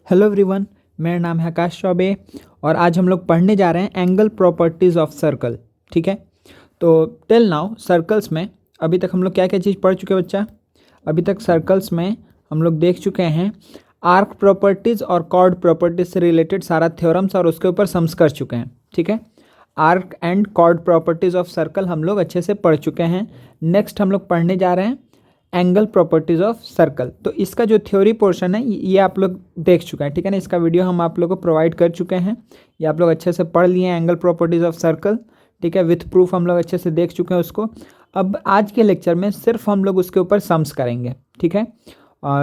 Hello everyone, मेरा नाम है आकाश चौबे और आज हम लोग पढ़ने जा रहे हैं एंगल प्रॉपर्टीज़ ऑफ सर्कल। ठीक है, तो टिल नाउ सर्कल्स में अभी तक हम लोग क्या क्या चीज़ पढ़ चुके हैं बच्चा। अभी तक सर्कल्स में हम लोग देख चुके हैं आर्क प्रॉपर्टीज़ और कॉर्ड प्रॉपर्टीज़ से रिलेटेड सारा थ्योरम्स और उसके ऊपर सम्स कर चुके हैं। ठीक है, arc and chord properties of circle हम लोग अच्छे से पढ़ चुके हैं। नेक्स्ट हम लोग पढ़ने जा रहे हैं एंगल प्रॉपर्टीज़ ऑफ सर्कल। तो इसका जो थ्योरी पोर्शन है ये आप लोग देख चुके हैं। ठीक है ना, इसका वीडियो हम आप लोगों को प्रोवाइड कर चुके हैं। ये आप लोग अच्छे से पढ़ लिए हैं एंगल प्रॉपर्टीज़ ऑफ सर्कल। ठीक है, विथ प्रूफ हम लोग अच्छे से देख चुके हैं उसको। अब आज के लेक्चर में सिर्फ हम लोग उसके ऊपर सम्स करेंगे। ठीक है,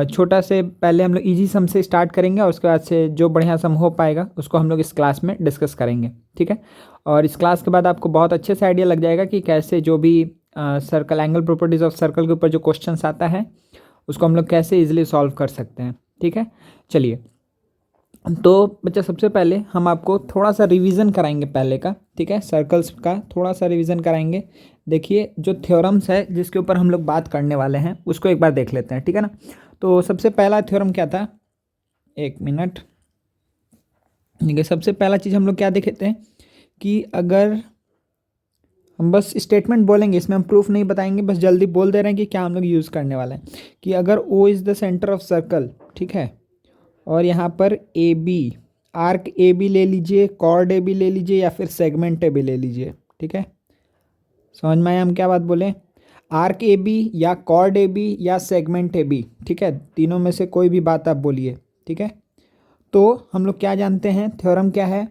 छोटा से पहले हम लोग इजी सम से स्टार्ट करेंगे और उसके बाद से जो बढ़िया सम हो पाएगा उसको हम लोग इस क्लास में डिस्कस करेंगे। ठीक है, और इस क्लास के बाद आपको बहुत अच्छे से आइडिया लग जाएगा कि कैसे जो भी circle angle properties of circle के ऊपर जो क्वेश्चंस आता है उसको हम लोग कैसे इजीली सॉल्व कर सकते हैं। ठीक है, चलिए तो बच्चा सबसे पहले हम आपको थोड़ा सा रिवीजन कराएंगे पहले का। ठीक है, सर्कल्स का थोड़ा सा रिवीजन कराएंगे। देखिए जो थ्योरम्स है जिसके ऊपर हम लोग बात करने वाले हैं उसको एक बार देख लेते हैं। ठीक है ना, तो सबसे पहला थ्योरम क्या था, एक मिनट। देखिए सबसे पहला चीज़ हम लोग क्या देखे थे कि अगर हम बस स्टेटमेंट बोलेंगे, इसमें हम प्रूफ नहीं बताएंगे, बस जल्दी बोल दे रहे हैं कि क्या हम लोग यूज़ करने वाले हैं कि अगर O is the centre of circle, ठीक है, और यहाँ पर A B, arc A B ले लीजिए, कॉर्ड ए बी ले लीजिए या फिर सेगमेंट ए बी ले लीजिए। ठीक है, समझ में आया हम क्या बात बोले, आर्क ए बी या कॉर्ड ए बी या सेगमेंट ए बी। ठीक है, तीनों में से कोई भी बात आप बोलिए। ठीक है, तो हम लोग क्या जानते हैं, थ्योरम क्या है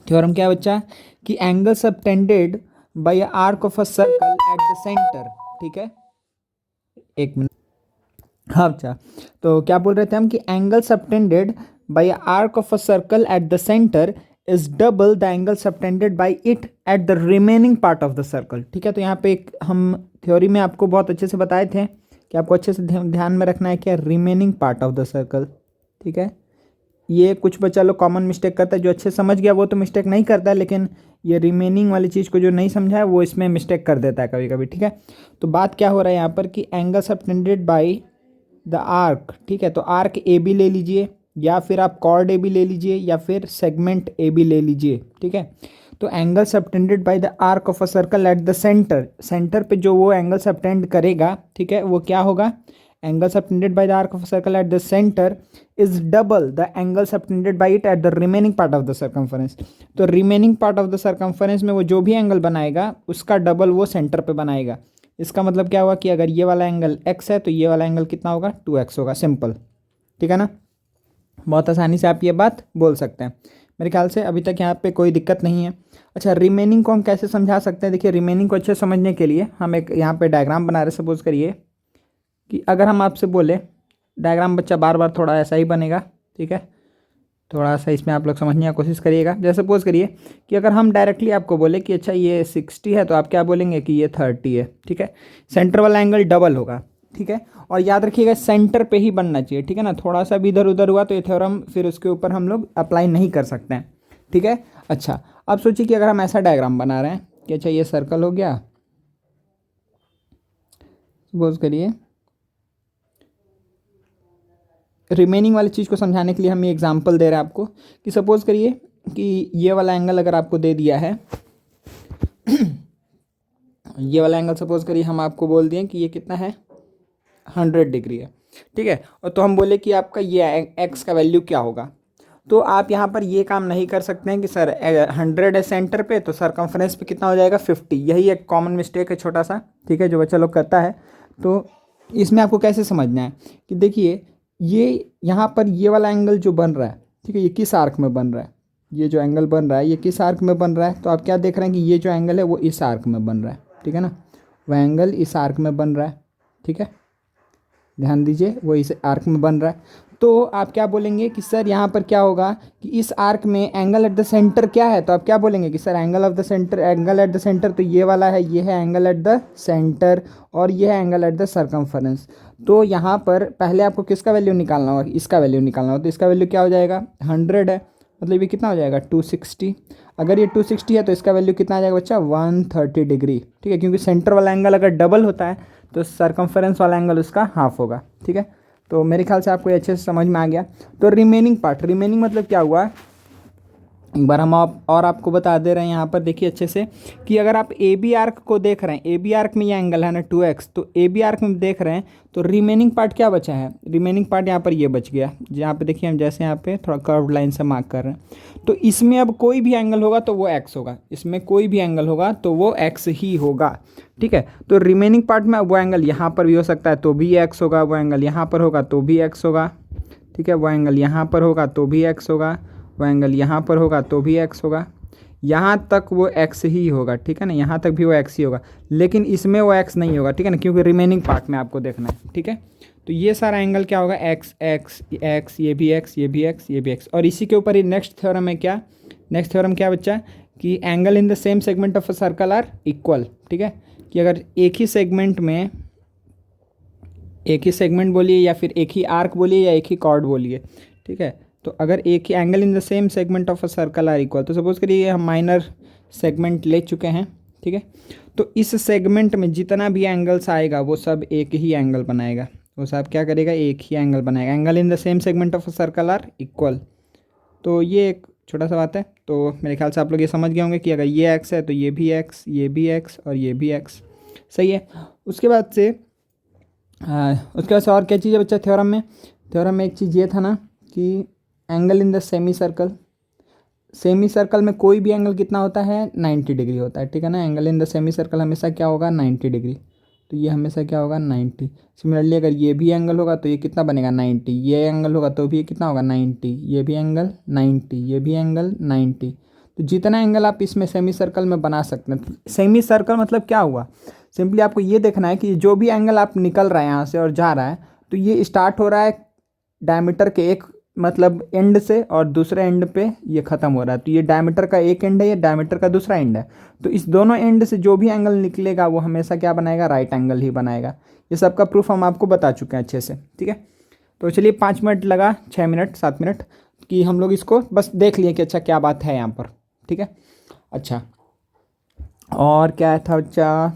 थ्योरम क्या है बच्चा कि angle subtended bye arc of a circle at the centre. ठीक है, एक मिनट। हाँ बच्चा, तो क्या बोल रहे थे हम कि angle subtended bye arc of a circle at the centre is double the angle subtended by it at the remaining part of the circle. ठीक है, तो यहाँ पे एक हम थ्योरी में आपको बहुत अच्छे से बताए थे कि आपको अच्छे से ध्यान में रखना है क्या, remaining part of the circle. ठीक है, ये कुछ बच्चा लोग कॉमन मिस्टेक करता है, जो अच्छे समझ गया वो तो मिस्टेक नहीं करता है, लेकिन ये रिमेनिंग वाली चीज़ को जो नहीं समझा है वो इसमें मिस्टेक कर देता है कभी कभी। ठीक है, तो बात क्या हो रहा है यहाँ पर कि angle subtended by the arc. ठीक है, तो आर्क ए बी ले लीजिए या फिर आप कॉर्ड ए बी ले लीजिए या फिर सेगमेंट ए बी ले लीजिए। ठीक है, तो angle subtended by the arc of a circle at the centre, centre पे जो वो एंगल सबटेंड करेगा, ठीक है, वो क्या होगा, angle subtended by the arc of circle at the centre is double the angle subtended by it at the remaining part of the circumference. तो remaining part of the circumference में वो जो भी एंगल बनाएगा उसका डबल वो centre पे बनाएगा। इसका मतलब क्या हुआ कि अगर ये वाला एंगल x है तो ये वाला एंगल कितना होगा, 2x होगा। सिंपल, ठीक है ना, बहुत आसानी से आप ये बात बोल सकते हैं। मेरे ख्याल से अभी तक यहाँ पे कोई दिक्कत नहीं है। अच्छा, रिमेनिंग को हम कैसे समझा सकते हैं, देखिए रिमेनिंग को अच्छे से समझने के लिए हम एक यहाँ पे डायग्राम बना रहे। सपोज करिए कि अगर हम आपसे बोले, डायग्राम बच्चा बार बार थोड़ा ऐसा ही बनेगा। ठीक है, थोड़ा सा इसमें आप लोग समझने की कोशिश करिएगा। जैसे सपोज करिए कि अगर हम डायरेक्टली आपको बोले कि अच्छा ये 60 है तो आप क्या बोलेंगे कि ये 30 है। ठीक है, सेंटर वाला एंगल डबल होगा। ठीक है, और याद रखिएगा सेंटर पे ही बनना चाहिए। ठीक है ना, थोड़ा सा भी इधर उधर हुआ तो ये थ्योरम फिर उसके ऊपर हम लोग अप्लाई नहीं कर सकते हैं। ठीक है, अच्छा अब सोचिए कि अगर हम ऐसा डायग्राम बना रहे हैं कि अच्छा ये सर्कल हो गया, सपोज करिए रिमेनिंग वाली चीज़ को समझाने के लिए हम ये एग्जांपल दे रहे हैं आपको कि सपोज करिए कि ये वाला एंगल अगर आपको दे दिया है ये वाला एंगल सपोज करिए हम आपको बोल दिए कि ये कितना है, 100 डिग्री है। ठीक है, और तो हम बोले कि आपका ये एक्स का वैल्यू क्या होगा, तो आप यहाँ पर ये काम नहीं कर सकते हैं कि सर 100 है सेंटर पे तो सरकमफ्रेंस पे कितना हो जाएगा, 50। यही एक कॉमन मिस्टेक है छोटा सा, ठीक है, जो बच्चा लोग करता है। तो इसमें आपको कैसे समझना है कि देखिए ये यहाँ पर ये वाला एंगल जो बन रहा है, ठीक है, ये किस आर्क में बन रहा है, ये जो एंगल बन रहा है ये किस आर्क में बन रहा है, तो आप क्या देख रहे हैं कि ये जो एंगल है वो इस आर्क में बन रहा है। ठीक है ना, वह एंगल इस आर्क में बन रहा है। ठीक है, ध्यान दीजिए वो इस आर्क में बन रहा है। तो आप क्या बोलेंगे कि सर यहाँ पर क्या होगा कि इस आर्क में एंगल एट द सेंटर क्या है, तो आप क्या बोलेंगे कि sir angle of the centre, angle at the centre तो ये वाला है, ये है एंगल एट द सेंटर और ये है एंगल एट द सर्कमफरेंस। तो यहाँ पर पहले आपको किसका वैल्यू निकालना होगा, इसका वैल्यू निकालना होगा। तो इसका वैल्यू क्या हो जाएगा, 100 है, मतलब ये कितना हो जाएगा 260। अगर ये 260 है तो इसका वैल्यू कितना आ जाएगा बच्चा, 130 डिग्री। ठीक है, क्योंकि सेंटर वाला एंगल अगर डबल होता है तो सरकमफरेंस वाला एंगल उसका हाफ होगा। ठीक है, तो मेरे ख्याल से आपको ये अच्छे से समझ में आ गया। तो रिमेनिंग पार्ट, रिमेनिंग मतलब क्या हुआ, एक बार हम और आपको बता दे रहे हैं यहाँ पर देखिए अच्छे से कि अगर आप ए बी आर्क को देख रहे हैं, ए बी आर्क में ये एंगल है ना 2x, तो ए बी आर्क में देख रहे हैं तो रिमेनिंग पार्ट क्या बचा है, रिमेनिंग पार्ट यहाँ पर ये बच गया, जहाँ पे देखिए हम जैसे यहाँ पे थोड़ा कर्व्ड लाइन से मार्क कर रहे हैं। तो इसमें अब कोई भी एंगल होगा तो वो x होगा, इसमें कोई भी एंगल होगा तो वो x ही होगा, ठीक है। तो रिमेनिंग पार्ट में वो एंगल यहाँ पर भी हो सकता है तो भी x होगा, वो एंगल यहाँ पर होगा तो भी x होगा, ठीक है, वो एंगल यहाँ पर होगा तो भी x होगा, वो एंगल यहाँ पर होगा तो भी x होगा, यहाँ तक वो x ही होगा, ठीक है ना, यहाँ तक भी वो x ही होगा, लेकिन इसमें वो x नहीं होगा, ठीक है ना, क्योंकि रिमेनिंग पार्ट में आपको देखना है, ठीक है। तो ये सारा एंगल क्या होगा, x x x, ये भी x, ये भी x, ये भी x। और इसी के ऊपर ही नेक्स्ट थ्योरम है क्या, नेक्स्ट थ्योरम क्या बच्चा कि angle in the same segment of a circle are equal, ठीक है, कि अगर एक ही सेगमेंट में, एक ही सेगमेंट बोलिए या फिर एक ही आर्क बोलिए या एक ही कॉर्ड बोलिए, ठीक है, तो अगर एक ही angle in the same segment of a circle are equal, तो सपोज करिए हम माइनर सेगमेंट ले चुके हैं, ठीक है, तो इस सेगमेंट में जितना भी एंगल्स आएगा वो सब एक ही एंगल बनाएगा, वो सब क्या करेगा, एक ही एंगल बनाएगा, angle in the same segment of a circle are equal. तो ये एक छोटा सा बात है। तो मेरे ख्याल से आप लोग ये समझ गए होंगे कि अगर ये एक्स है तो ये भी एक्स, ये भी एक्स और ये भी एक्स, सही है। उसके बाद से और क्या चीज़ है बच्चा थ्योरम में, थ्योरम में एक चीज़ ये था ना कि angle in the semi circle, semi circle में कोई भी एंगल कितना होता है 90 डिग्री होता है, ठीक है ना, angle in the semi circle हमेशा क्या होगा 90 डिग्री, तो ये हमेशा क्या होगा 90। सिमिलरली अगर ये भी एंगल होगा तो ये कितना बनेगा 90, ये एंगल होगा तो भी ये कितना होगा 90, ये भी एंगल 90, ये भी एंगल 90। तो जितना एंगल आप इसमें सेमी सर्कल में बना सकते हैं, सेमी सर्कल मतलब क्या हुआ, सिंपली आपको ये देखना है कि जो भी एंगल आप निकल रहा है यहाँ से और जा रहा है, तो ये स्टार्ट हो रहा है डायमीटर के एक मतलब एंड से और दूसरे एंड पे ये ख़त्म हो रहा है, तो ये डायमीटर का एक एंड है, ये डायमीटर का दूसरा एंड है, तो इस दोनों एंड से जो भी एंगल निकलेगा वो हमेशा क्या बनाएगा, राइट एंगल ही बनाएगा। ये सब का प्रूफ हम आपको बता चुके हैं अच्छे से, ठीक है। तो चलिए 5 मिनट लगा, 6 मिनट 7 मिनट कि हम लोग इसको बस देख लिए कि अच्छा क्या बात है यहाँ पर, ठीक है। अच्छा और क्या था बच्चा,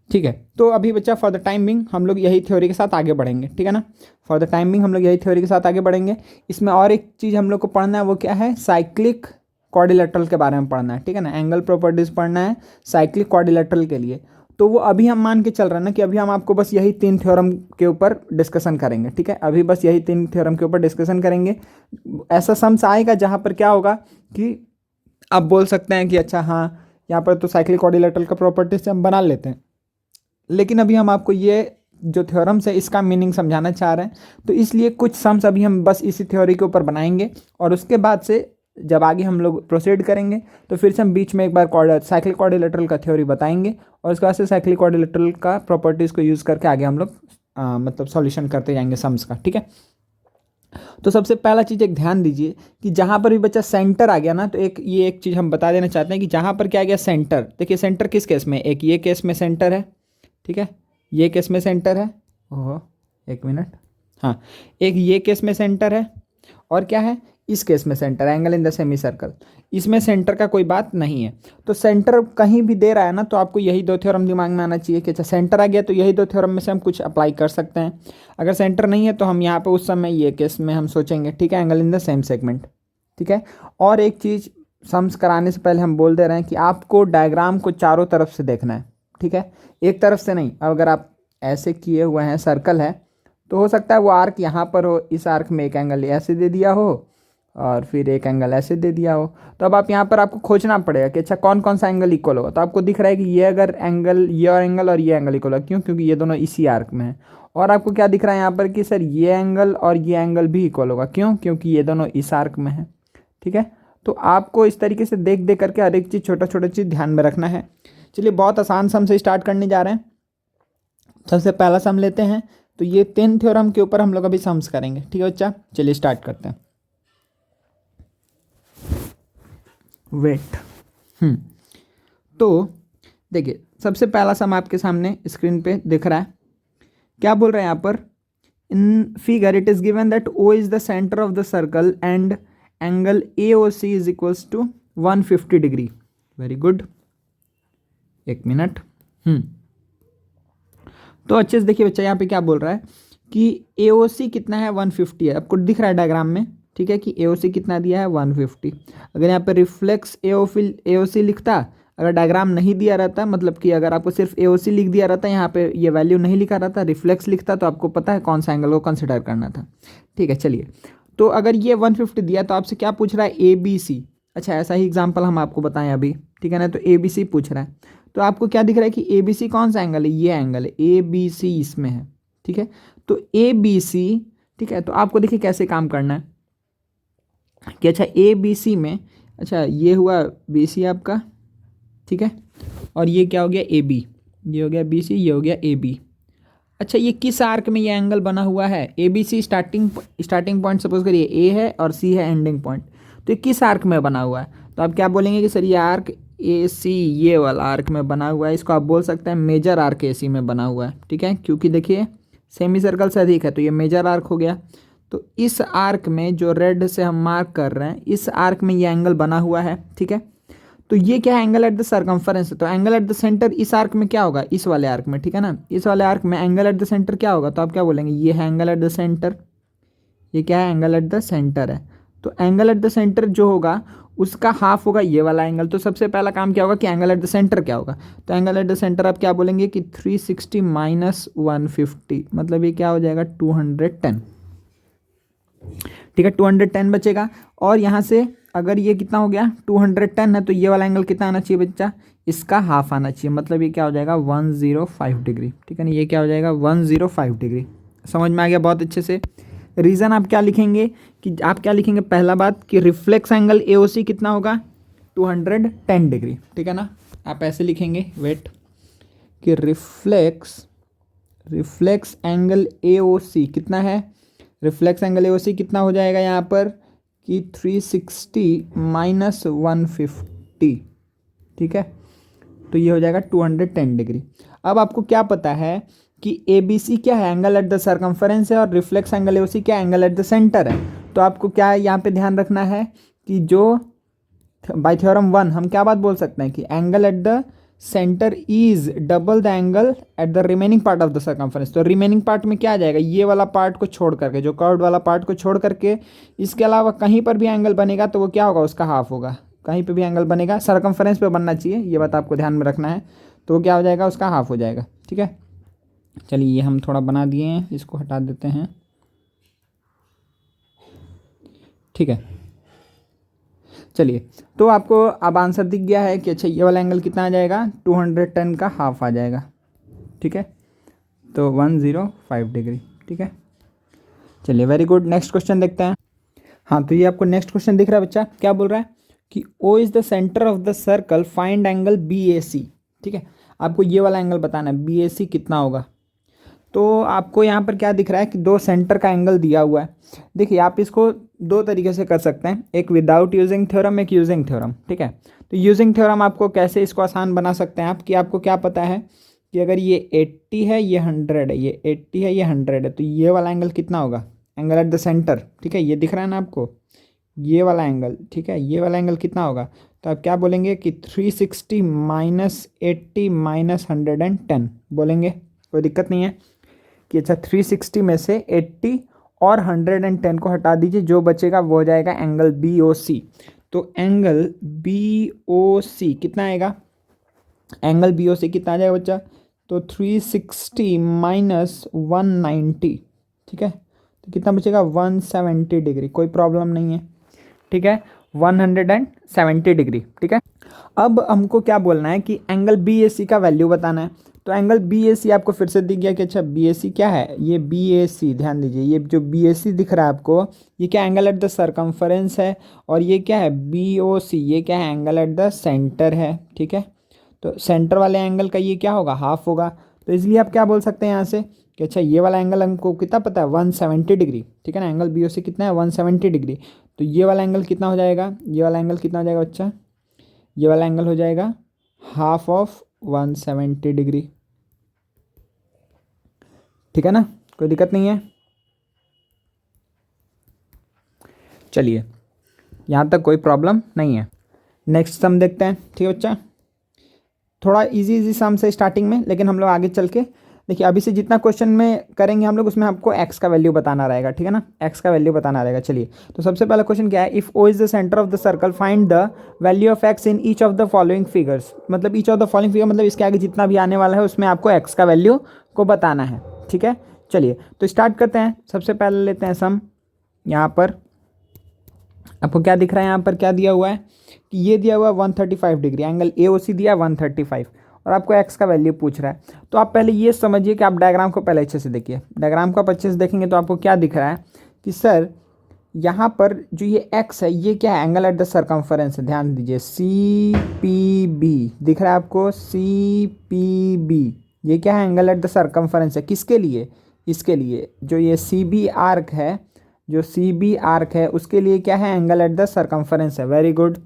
ठीक है। तो अभी बच्चा फॉर द टाइम बिंग हम लोग यही थ्योरी के साथ आगे बढ़ेंगे, ठीक है ना, फॉर द टाइम बिंग हम लोग यही थ्योरी के साथ आगे बढ़ेंगे। इसमें और एक चीज़ हम लोग को पढ़ना है, वो क्या है, साइक्लिक क्वाड्रिलेटरल के बारे में पढ़ना है, ठीक है ना, एंगल प्रॉपर्टीज पढ़ना है साइक्लिक क्वाड्रिलेटरल के लिए। तो वो अभी हम मान के चल रहे हैं ना कि अभी हम आपको बस यही 3 थ्योरम के ऊपर डिस्कशन करेंगे, ठीक है, अभी बस यही 3 थ्योरम के ऊपर डिस्कशन करेंगे। ऐसा सम्स आएगा जहाँ पर क्या होगा कि आप बोल सकते हैं कि अच्छा हाँ यहाँ पर तो साइक्लिक क्वाड्रिलेटरल का प्रॉपर्टीज से हम बना लेते हैं, लेकिन अभी हम आपको ये जो थ्योरम्स है इसका मीनिंग समझाना चाह रहे हैं, तो इसलिए कुछ सम्स अभी हम बस इसी थ्योरी के ऊपर बनाएंगे और उसके बाद से जब आगे हम लोग प्रोसीड करेंगे तो फिर से हम बीच में एक बार साइक्लिक क्वाड्रिलेटरल का थ्योरी बताएंगे और उसके बाद से साइक्लिक क्वाड्रिलेटरल का प्रॉपर्टीज़ को यूज़ करके आगे हम लोग मतलब सॉल्यूशन करते जाएंगे सम्स का, ठीक है। तो सबसे पहला चीज़ एक ध्यान दीजिए कि जहाँ पर भी बच्चा सेंटर आ गया ना, तो एक चीज़ हम बता देना चाहते हैं कि जहाँ पर क्या आ गया सेंटर, देखिए सेंटर किस केस में, एक ये केस में सेंटर है, ठीक है, ये केस में सेंटर है, ओहो एक मिनट, हाँ एक ये केस में सेंटर है और क्या है इस केस में centre, angle in the semi circle, इसमें सेंटर का कोई बात नहीं है। तो सेंटर कहीं भी दे रहा है ना तो आपको यही 2 थ्योरम दिमाग में आना चाहिए कि अच्छा सेंटर आ गया तो यही 2 थ्योरम में से हम कुछ अप्लाई कर सकते हैं, अगर सेंटर नहीं है तो हम यहाँ पे उस समय ये केस में हम सोचेंगे, ठीक है, angle in the same segment, ठीक है। और एक चीज़ सम्स कराने से पहले हम बोल दे रहे हैं कि आपको डायग्राम को चारों तरफ से देखना है, ठीक है, एक तरफ से नहीं। अब अगर आप ऐसे किए हुए हैं सर्कल है तो हो सकता है वो आर्क यहाँ पर हो, इस आर्क में एक एंगल ऐसे दे दिया हो और फिर एक एंगल ऐसे दे दिया हो, तो अब आप यहाँ पर आपको खोजना पड़ेगा कि अच्छा कौन कौन सा एंगल इक्वल होगा। तो आपको दिख रहा है कि ये अगर एंगल ये एंगल इक्वल होगा, क्यों, क्योंकि ये दोनों इसी आर्क में है। और आपको क्या दिख रहा है यहाँ पर कि सर ये एंगल और ये एंगल भी इक्वल होगा, क्यों, क्योंकि ये दोनों इस आर्क में है, ठीक है। तो आपको इस तरीके से देख देख करके हर एक चीज़ छोटा छोटा चीज़ ध्यान में रखना है। चलिए बहुत आसान सम से स्टार्ट करने जा रहे हैं। सबसे पहला सम लेते हैं, तो ये 3 थ्योरम के ऊपर हम लोग अभी सम्स करेंगे, ठीक है बच्चा, चलिए स्टार्ट करते हैं। वेट तो देखिए सबसे पहला सम आपके सामने स्क्रीन पे दिख रहा है, क्या बोल रहे हैं यहाँ पर, in figure it is given that O is the centre of the circle and angle AOC is equals to 150 degree. Very good, एक मिनट। तो अच्छे से देखिए बच्चा, यहाँ पे क्या बोल रहा है कि AOC कितना है 150 है, आपको दिख रहा है डायग्राम में, ठीक है, कि AOC कितना दिया है 150। अगर यहाँ पे रिफ्लेक्स AOC लिखता, अगर डायग्राम नहीं दिया रहता, मतलब कि अगर आपको सिर्फ AOC लिख दिया रहता, यहाँ पे ये वैल्यू नहीं लिखा रहता, रिफ्लेक्स लिखता, तो आपको पता है कौन सा एंगल को कंसिडर करना था। ठीक है, चलिए, तो अगर ये 150 दिया तो आपसे क्या पूछ रहा है, ABC। अच्छा, ऐसा ही एग्जाम्पल हम आपको बताएं अभी, ठीक है ना, तो ABC पूछ रहा है, तो आपको क्या दिख रहा है कि ABC कौन सा एंगल है, ये एंगल है ABC इसमें है, ठीक है, तो ABC, ठीक है, तो आपको देखिए कैसे काम करना है कि अच्छा ABC में, अच्छा ये हुआ BC आपका, ठीक है, और ये क्या हो गया AB, ये हो गया BC, ये हो गया AB। अच्छा, ये किस आर्क में ये एंगल बना हुआ है, ABC स्टार्टिंग पॉइंट सपोज करिए A है और C है एंडिंग पॉइंट, तो ये किस आर्क में बना हुआ है, तो आप क्या बोलेंगे कि सर ये आर्क AC ये वाला आर्क में बना हुआ है, इसको आप बोल सकते हैं मेजर आर्क AC में बना हुआ है, ठीक है, क्योंकि देखिए सेमी सर्कल से अधिक है तो ये मेजर आर्क हो गया। तो इस आर्क में जो रेड से हम मार्क कर रहे हैं, इस आर्क में ये एंगल बना हुआ है, ठीक है, तो ये क्या है, एंगल एट द सर्कमफरेंस, तो एंगल एट द सेंटर इस आर्क में क्या होगा, इस वाले आर्क में, ठीक है ना, इस वाले आर्क में एंगल एट द सेंटर क्या होगा, तो आप क्या बोलेंगे, ये है एंगल एट द सेंटर, ये क्या है, एंगल एट द सेंटर है, तो एंगल एट द सेंटर जो होगा उसका हाफ होगा ये वाला एंगल। तो सबसे पहला काम क्या होगा कि एंगल एट द सेंटर क्या होगा, तो एंगल एट द सेंटर आप क्या बोलेंगे कि 360 माइनस 150, मतलब ये क्या हो जाएगा 210, ठीक है, 210 बचेगा। और यहाँ से अगर ये कितना हो गया 210 है, तो ये वाला एंगल कितना आना चाहिए बच्चा, इसका हाफ आना चाहिए, मतलब ये क्या हो जाएगा 105 डिग्री, ठीक है ना, ये क्या हो जाएगा 105 डिग्री। समझ में आ गया बहुत अच्छे से। रीज़न आप क्या लिखेंगे कि आप क्या लिखेंगे, पहला बात कि रिफ्लेक्स एंगल AOC कितना होगा 210 डिग्री, ठीक है ना, आप ऐसे लिखेंगे, वेट, कि रिफ्लेक्स एंगल AOC कितना है, रिफ्लेक्स एंगल AOC कितना हो जाएगा यहाँ पर कि 360 माइनस 150, ठीक है, तो ये हो जाएगा 210 डिग्री। अब आपको क्या पता है कि ABC क्या है, एंगल एट द सर्कमफरेंस है, और रिफ्लेक्स एंगल AOC क्या, एंगल एट द सेंटर है। तो आपको क्या यहाँ पे ध्यान रखना है कि जो बाय थ्योरम 1 हम क्या बात बोल सकते हैं कि angle at the centre is double the angle at the remaining part of the circumference. तो रिमेनिंग पार्ट में क्या आ जाएगा, ये वाला पार्ट को छोड़ करके, जो कर्व्ड वाला पार्ट को छोड़ करके, इसके अलावा कहीं पर भी एंगल बनेगा तो वो क्या होगा, उसका हाफ होगा। कहीं पे भी एंगल बनेगा, सर्कमफरेंस पे बनना चाहिए, ये बात आपको ध्यान में रखना है, तो वो क्या हो जाएगा, उसका हाफ हो जाएगा, ठीक है। चलिए ये हम थोड़ा बना दिए हैं, इसको हटा देते हैं, ठीक है। चलिए, तो आपको अब आंसर दिख गया है कि अच्छा ये वाला एंगल कितना आ जाएगा 210 का हाफ आ जाएगा, ठीक है, तो 105 डिग्री, ठीक है। चलिए वेरी गुड, नेक्स्ट क्वेश्चन देखते हैं। हाँ, तो ये आपको नेक्स्ट क्वेश्चन दिख रहा है बच्चा, क्या बोल रहा है कि O is the centre of the circle, find angle BAC, ठीक है, आपको ये वाला एंगल बताना है BAC कितना होगा। तो आपको यहाँ पर क्या दिख रहा है कि दो सेंटर का एंगल दिया हुआ है। देखिए आप इसको दो तरीके से कर सकते हैं, एक विदाउट यूजिंग थ्योरम, एक यूजिंग थ्योरम, ठीक है। तो यूजिंग थ्योरम आपको कैसे इसको आसान बना सकते हैं आप, कि आपको क्या पता है कि अगर ये 80 है, ये 100 है, ये 80 है, ये 100 है, तो ये वाला एंगल कितना होगा, एंगल एट द सेंटर, ठीक है, ये दिख रहा है ना आपको, ये वाला एंगल, ठीक है, ये वाला एंगल कितना होगा, तो आप क्या बोलेंगे कि 360 माइनस 80 माइनस 110 बोलेंगे, कोई दिक्कत नहीं है कि अच्छा 360 में से 80 और 110 को हटा दीजिए, जो बचेगा वो हो जाएगा एंगल BOC। तो एंगल BOC कितना आएगा, एंगल BOC कितना आ जाएगा बच्चा, तो 360 माइनस 190, ठीक है, तो कितना बचेगा 170 डिग्री, कोई प्रॉब्लम नहीं है, ठीक है, 170 डिग्री, ठीक है। अब हमको क्या बोलना है कि एंगल BAC का वैल्यू बताना है। तो एंगल BAC आपको फिर से दिख गया कि अच्छा BAC क्या है, ये BAC, ध्यान दीजिए, ये जो BAC दिख रहा है आपको, ये क्या एंगल एट द सर्कमफरेंस है, और ये क्या है BOC, ये क्या है एंगल एट द सेंटर है, ठीक है। तो सेंटर वाले एंगल का ये क्या होगा, हाफ होगा। तो इसलिए आप क्या बोल सकते हैं यहाँ से कि अच्छा ये वाला एंगल हमको कितना पता है 170 डिग्री, ठीक है ना, एंगल BOC कितना है 170 डिग्री। तो ये वाला एंगल कितना हो जाएगा, ये वाला एंगल कितना हो जाएगा बच्चा, ये वाला एंगल हो जाएगा हाफ ऑफ 170 डिग्री, ठीक है ना, कोई दिक्कत नहीं है। चलिए यहाँ तक कोई प्रॉब्लम नहीं है। नेक्स्ट सम देखते हैं, ठीक है बच्चा, थोड़ा इजी सम से स्टार्टिंग में, लेकिन हम लोग आगे चल के देखिए अभी से जितना क्वेश्चन में करेंगे हम लोग उसमें आपको एक्स का वैल्यू बताना रहेगा, ठीक है ना, एक्स का वैल्यू बताना रहेगा। चलिए तो सबसे पहला क्वेश्चन क्या है, if O is the centre of the circle find the value of X in each of the following figures. मतलब each of the following figure मतलब इसके आगे जितना भी आने वाला है उसमें आपको एक्स का वैल्यू को बताना है, ठीक है। चलिए तो स्टार्ट करते हैं। सबसे पहले लेते हैं सम। यहाँ पर आपको क्या दिख रहा है, यहाँ पर क्या दिया हुआ है कि ये दिया हुआ है 135 डिग्री, एंगल ए ओ सी दिया है 135 और आपको एक्स का वैल्यू पूछ रहा है। तो आप पहले ये समझिए कि आप डायग्राम को पहले अच्छे से देखिए। डायग्राम को आप अच्छे से देखेंगे तो आपको क्या दिख रहा है कि सर यहाँ पर जो ये एक्स है ये क्या है, एंगल एट द सर्कमफरेंस है। ध्यान दीजिए सी पी बी दिख रहा है आपको, सी पी बी ये क्या है, एंगल एट द सर्कमफरेंस है। किसके लिए, इसके लिए जो ये सी बी आर्क है, जो सी बी आर्क है उसके लिए क्या है, एंगल एट द सर्कमफरेंस है। Very good.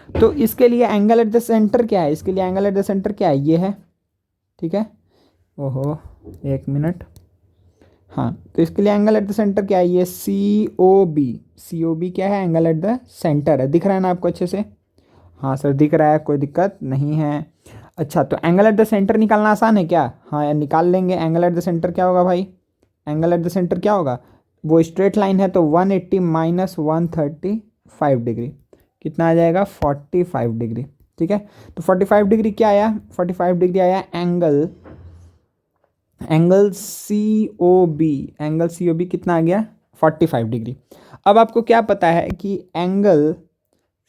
तो इसके लिए एंगल एट द सेंटर क्या है, इसके लिए एंगल एट द सेंटर क्या है, ये है, ठीक है। ओहो एक मिनट, हाँ तो इसके लिए एंगल एट द सेंटर क्या है, ये सी ओ बी क्या है, एंगल एट द सेंटर है। दिख रहा है ना आपको अच्छे से, हाँ सर दिख रहा है, कोई दिक्कत नहीं है। अच्छा तो एंगल एट द सेंटर निकालना आसान है क्या, हाँ यार निकाल लेंगे। एंगल एट द सेंटर क्या होगा भाई, एंगल एट द सेंटर क्या होगा, वो स्ट्रेट लाइन है तो 180 माइनस 135 डिग्री कितना आ जाएगा, 45 डिग्री, ठीक है। तो 45 डिग्री क्या आया, 45 डिग्री आया angle C O B, angle C O B कितना आ गया, 45 डिग्री। अब आपको क्या पता है कि angle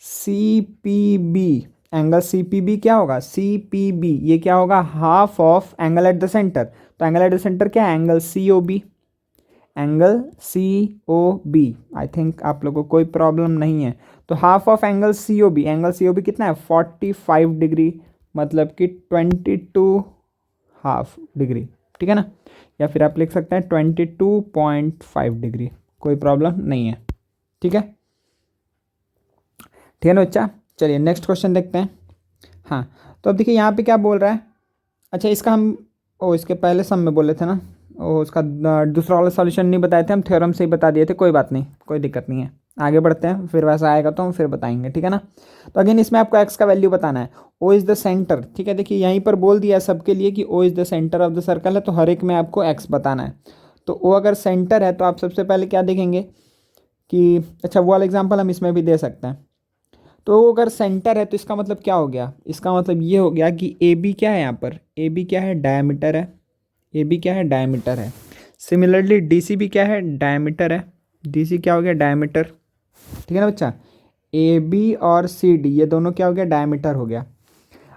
C P B, angle C P B क्या होगा, सी पी बी ये क्या होगा, half of angle at the centre. तो एंगल एट द सेंटर क्या है, angle C O B, angle C O B. I think आप लोगों को कोई प्रॉब्लम नहीं है। तो half of angle C O B, angle C O B कितना है 45 डिग्री, मतलब कि 22 हाफ डिग्री, ठीक है ना, या फिर आप लिख सकते हैं 22.5 डिग्री, कोई प्रॉब्लम नहीं है, ठीक है, ठीक है ना बच्चा। चलिए नेक्स्ट क्वेश्चन देखते हैं। हाँ तो अब देखिए यहाँ पे क्या बोल रहा है, अच्छा इसका हम इसके पहले सम में बोले थे ना, उसका दूसरा वाला सॉल्यूशन नहीं बताए थे, हम थ्योरम से ही बता दिए थे। कोई बात नहीं, कोई दिक्कत नहीं है, आगे बढ़ते हैं, फिर वैसा आएगा तो हम फिर बताएंगे, ठीक है ना। तो अगेन इसमें आपको एक्स का वैल्यू बताना है। ओ इज़ द सेंटर, ठीक है, देखिए यहीं पर बोल दिया है सबके लिए कि O is the centre of the circle है, तो हर एक में आपको एक्स बताना है। तो ओ अगर सेंटर है तो आप सबसे पहले क्या देखेंगे कि, अच्छा वो वाला एग्जाम्पल हम इसमें भी दे सकते हैं। तो अगर सेंटर है तो इसका मतलब क्या हो गया, इसका मतलब ये हो गया कि ए बी क्या है, यहाँ पर ए बी क्या है, डायमीटर है, ए बी क्या है, डायमीटर है। सिमिलरली डी सी भी क्या है, डायमीटर है, डी सी क्या हो गया, डायमीटर, ठीक है ना बच्चा। ए बी और सी डी ये दोनों क्या हो गया, डायमीटर हो गया।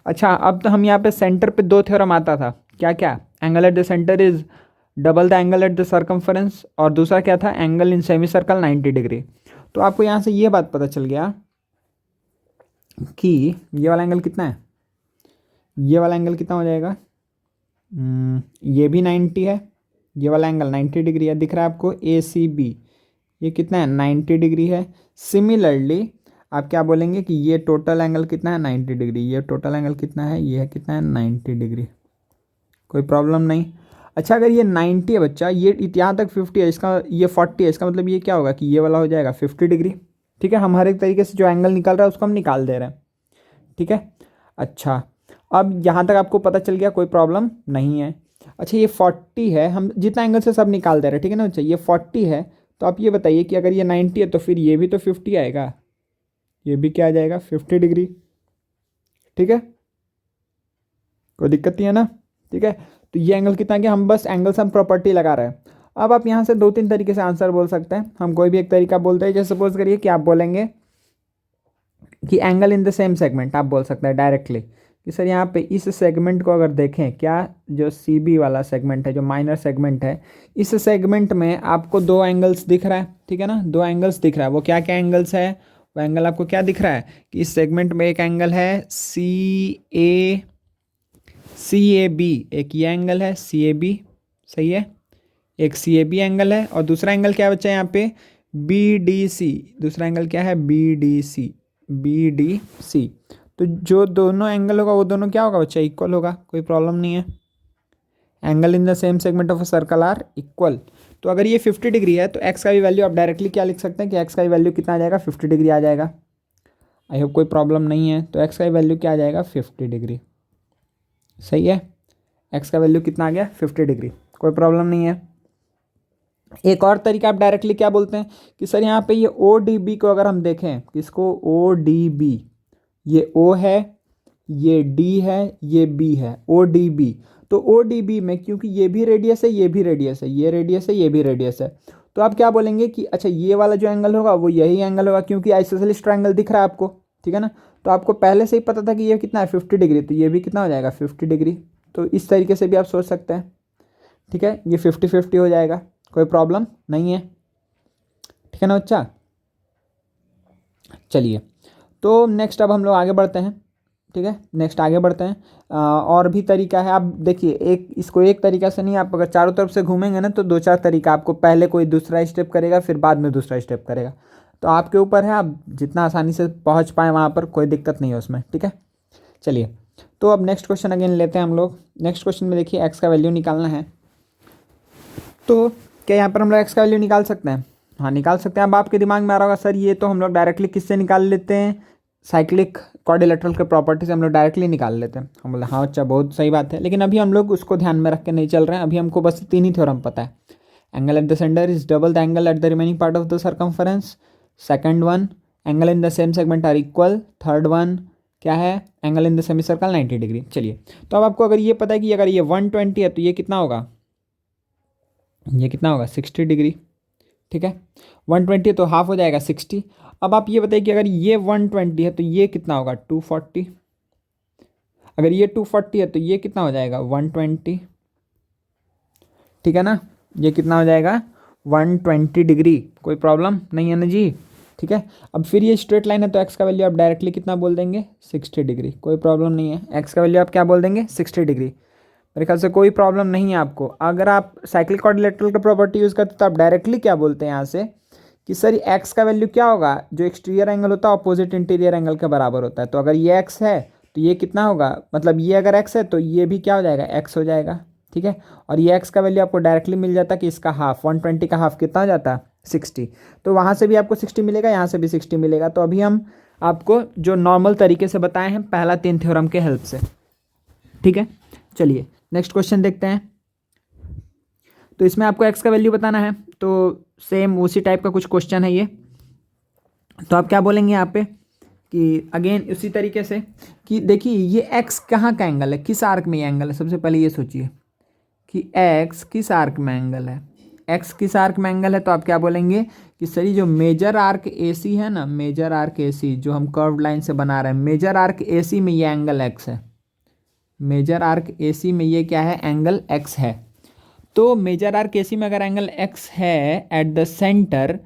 अच्छा अब तो हम यहाँ पे सेंटर पे दो थ्योरम आता था, क्या क्या, angle at the centre is double the angle at the circumference, और दूसरा क्या था, angle in semi circle 90 degree. तो आपको यहाँ से ये बात पता चल गया कि ये वाला एंगल कितना है, ये वाला एंगल कितना हो जाएगा, ये भी 90 है, ये वाला एंगल 90 डिग्री है, दिख रहा है आपको ए सी बी, ये कितना है 90 डिग्री है। सिमिलरली आप क्या बोलेंगे कि ये टोटल एंगल कितना है 90 डिग्री, ये टोटल एंगल कितना है, ये है कितना है 90 डिग्री, कोई प्रॉब्लम नहीं। अच्छा अगर ये 90 है बच्चा, ये यहाँ तक 50 है, इसका ये 40 है, इसका मतलब ये क्या होगा कि ये वाला हो जाएगा 50 डिग्री, ठीक है। हम हर एक तरीके से जो एंगल निकल रहा है उसको हम निकाल दे रहे हैं, ठीक है। अच्छा अब यहाँ तक आपको पता चल गया, कोई प्रॉब्लम नहीं है। अच्छा ये 40 है, हम जितना एंगल से सब निकाल दे रहे हैं, ठीक है ना बच्चा, ये 40 है। तो आप ये बताइए कि अगर ये 90 है तो फिर ये भी तो 50 आएगा, ये भी क्या आ जाएगा 50 डिग्री, ठीक है, कोई दिक्कत नहीं है ना, ठीक है। तो ये एंगल कितना गया, हम बस एंगल से हम प्रॉपर्टी लगा रहे हैं। अब आप यहाँ से दो तीन तरीके से आंसर बोल सकते हैं, हम कोई भी एक तरीका बोलते हैं। जैसे सपोज करिए कि आप बोलेंगे कि angle in the same segment, आप बोल सकते हैं डायरेक्टली कि सर यहाँ पे इस सेगमेंट को अगर देखें, क्या जो सी बी वाला सेगमेंट है, जो माइनर सेगमेंट है, इस सेगमेंट में आपको दो एंगल्स दिख रहा है, ठीक है ना, दो एंगल्स दिख रहा है। वो क्या क्या एंगल्स है, वो एंगल आपको क्या दिख रहा है कि इस सेगमेंट में एक एंगल है सी ए बी, एक ये एंगल है सी ए बी, सही है, एक सी ए बी एंगल है, और दूसरा एंगल क्या बच्चा है यहाँ पे बी डी सी, दूसरा एंगल क्या है B D C, B D C. तो जो दोनों एंगल होगा वो दोनों क्या होगा बच्चा, इक्वल होगा, कोई प्रॉब्लम नहीं है। Angle in the same segment of a circle are equal. तो अगर ये 50 डिग्री है तो एक्स का भी वैल्यू आप डायरेक्टली क्या लिख सकते हैं कि एक्स का भी वैल्यू कितना आ जाएगा, 50 डिग्री आ जाएगा। आई होप कोई प्रॉब्लम नहीं है। तो एक्स का भी वैल्यू क्या आ जाएगा 50 डिग्री, सही है। एक्स का वैल्यू कितना आ गया 50 डिग्री, कोई प्रॉब्लम नहीं है। एक और तरीका आप डायरेक्टली क्या बोलते हैं कि सर यहाँ पे ये ओ डी बी को अगर हम देखें, किसको, ओ डी बी, ये ओ है, ये डी है, ये बी है, ओ डी बी। तो ओ डी बी में क्योंकि ये भी रेडियस है, ये भी रेडियस है, ये रेडियस है, ये भी रेडियस है, तो आप क्या बोलेंगे कि अच्छा ये वाला जो एंगल होगा वो यही एंगल होगा, क्योंकि आइसोसेलेस ट्रायंगल दिख रहा है आपको, ठीक है ना। तो आपको पहले से ही पता था कि ये कितना है 50 डिग्री, तो ये भी कितना हो जाएगा 50 डिग्री। तो इस तरीके से भी आप सोच सकते हैं, ठीक है, ये 50-50 हो जाएगा, कोई प्रॉब्लम नहीं है, ठीक है ना बच्चा। चलिए, तो नेक्स्ट अब हम लोग आगे बढ़ते हैं, ठीक है, नेक्स्ट आगे बढ़ते हैं। और भी तरीका है, आप देखिए, एक इसको एक तरीका से नहीं, आप अगर चारों तरफ से घूमेंगे ना तो दो चार तरीका, आपको पहले कोई दूसरा स्टेप करेगा फिर बाद में दूसरा स्टेप करेगा, तो आपके ऊपर है, आप जितना आसानी से पहुंच पाए वहाँ पर, कोई दिक्कत नहीं है उसमें, ठीक है। चलिए, तो अब नेक्स्ट क्वेश्चन अगेन लेते हैं हम लोग। नेक्स्ट क्वेश्चन में देखिए एक्स का वैल्यू निकालना है, तो क्या यहाँ पर हम लोग एक्स का वैल्यू निकाल सकते हैं? हाँ निकाल सकते हैं। अब आपके दिमाग में आ रहा होगा सर ये तो हम लोग डायरेक्टली किससे निकाल लेते हैं, साइक्लिक क्वाड्रिलेटरल के प्रॉपर्टी से हम लोग डायरेक्टली निकाल लेते हैं। हम बोले हाँ अच्छा बहुत सही बात है, लेकिन अभी हम लोग उसको ध्यान में रख के नहीं चल रहे हैं, अभी हमको बस 3 ही थ्योरम पता है। Angle at the centre is double the angle at the remaining part of the circumference, second one angle in the same segment are equal, third one क्या है, angle in the semi circle 90 degree. चलिए, तो अब आपको अगर ये पता है कि अगर ये 120 है तो ये कितना होगा, ये कितना होगा 60 डिग्री, ठीक है। 120 तो हाफ हो जाएगा 60। अब आप ये बताइए कि अगर ये 120 है तो ये कितना होगा 240, अगर ये 240 है तो ये कितना हो जाएगा 120, ठीक है ना, ये कितना हो जाएगा 120 डिग्री, कोई प्रॉब्लम नहीं है ना जी, ठीक है। अब फिर ये स्ट्रेट लाइन है तो एक्स का वैल्यू आप डायरेक्टली कितना बोल देंगे 60 डिग्री, कोई प्रॉब्लम नहीं है। एक्स का वैल्यू आप क्या बोल देंगे 60 डिग्री, मेरे ख्याल से कोई प्रॉब्लम नहीं है आपको। अगर आप साइक्लिक क्वाड्रिलेटरल का प्रॉपर्टी यूज़ करते तो आप डायरेक्टली क्या बोलते हैं यहाँ से कि सर एक्स का वैल्यू क्या होगा, जो एक्सटीरियर एंगल होता है अपोजिट इंटीरियर एंगल के बराबर होता है, तो अगर ये एक्स है तो ये कितना होगा, मतलब ये अगर एक्स है तो ये भी क्या हो जाएगा एक्स हो जाएगा, ठीक है। और ये एक्स का वैल्यू आपको डायरेक्टली मिल जाता है कि इसका हाफ 120 का हाफ कितना हो जाता है 60, तो वहाँ से भी आपको 60 मिलेगा, यहाँ से भी 60 मिलेगा। तो अभी हम आपको जो नॉर्मल तरीके से बताए हैं पहला 3 थ्योरम के हेल्प से, ठीक है। चलिए नेक्स्ट क्वेश्चन देखते हैं। तो इसमें आपको एक्स का वैल्यू बताना है, तो सेम उसी टाइप का कुछ क्वेश्चन है ये। तो आप क्या बोलेंगे यहाँ पे कि अगेन उसी तरीके से कि देखिए ये एक्स कहाँ का एंगल है, किस आर्क में ये एंगल है, सबसे पहले ये सोचिए कि एक्स किस आर्क में एंगल है, एक्स किस आर्क में एंगल है। तो आप क्या बोलेंगे कि सर जो मेजर आर्क ए सी है ना, मेजर आर्क ए सी जो हम कर्व लाइन से बना रहे हैं, मेजर आर्क ए सी में ये एंगल एक्स है, मेजर आर्क ए सी में ये क्या है एंगल एक्स है। तो मेजर आर्क ए सी में अगर एंगल एक्स है एट द सेंटर,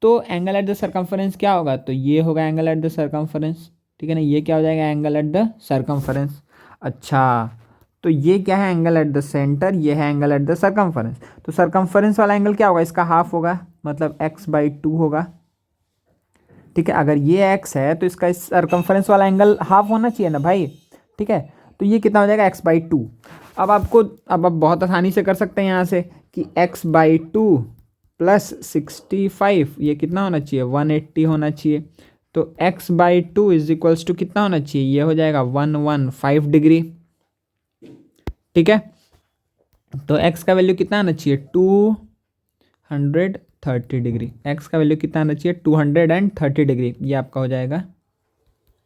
तो एंगल एट द सर्कमफरेंस क्या होगा, तो ये होगा एंगल एट द सर्कमफरेंस, ठीक है ना, ये क्या हो जाएगा एंगल एट द सर्कमफरेंस। अच्छा, तो ये क्या है एंगल एट द सेंटर, ये है एंगल एट द सर्कमफरेंस। तो सर्कमफरेंस वाला एंगल क्या होगा, इसका हाफ होगा, मतलब x/2 होगा, ठीक है। अगर ये x है तो इसका इस सर्कमफरेंस वाला एंगल हाफ होना चाहिए ना भाई, ठीक है। तो ये कितना हो जाएगा x/2। अब आप बहुत आसानी से कर सकते हैं यहाँ से कि x/2 प्लस 65 ये कितना होना चाहिए 180 होना चाहिए। तो x/2 इज इक्वल्स टू कितना होना चाहिए, ये हो जाएगा 115 डिग्री, ठीक है। तो x का वैल्यू कितना आना चाहिए 230 डिग्री, x का वैल्यू कितना आना चाहिए 230 डिग्री, ये आपका हो जाएगा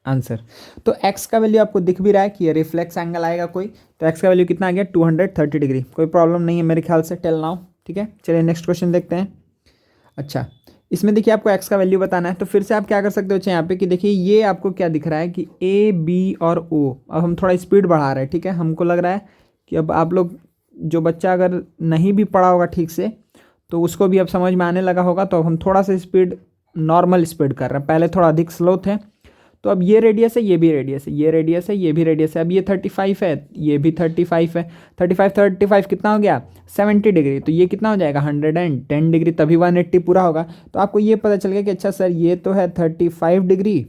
आंसर। तो x का वैल्यू आपको दिख भी रहा है कि ये रिफ्लेक्स एंगल आएगा कोई, तो x का वैल्यू कितना आ गया 230 डिग्री, कोई प्रॉब्लम नहीं है मेरे ख्याल से टिल नाउ, ठीक है। चलिए नेक्स्ट क्वेश्चन देखते हैं। अच्छा, इसमें देखिए आपको x का वैल्यू बताना है, तो फिर से आप क्या कर सकते हो यहाँ पे कि देखिए ये आपको क्या दिख रहा है कि a b और o, अब हम थोड़ा स्पीड बढ़ा रहे हैं, ठीक है। हमको लग रहा है कि अब आप लोग जो बच्चा अगर नहीं भी पढ़ा होगा ठीक से तो उसको भी अब समझ में आने लगा होगा, तो अब हम थोड़ा सा स्पीड नॉर्मल स्पीड कर रहे हैं, पहले थोड़ा अधिक स्लो थे। तो अब ये रेडियस है, ये भी रेडियस है, ये रेडियस है, ये भी रेडियस है, अब ये 35 है, ये भी 35 है, 35 कितना हो गया 70 डिग्री, तो ये कितना हो जाएगा 110 डिग्री, तभी 180 पूरा होगा। तो आपको ये पता चल गया कि अच्छा सर ये तो है 35 डिग्री,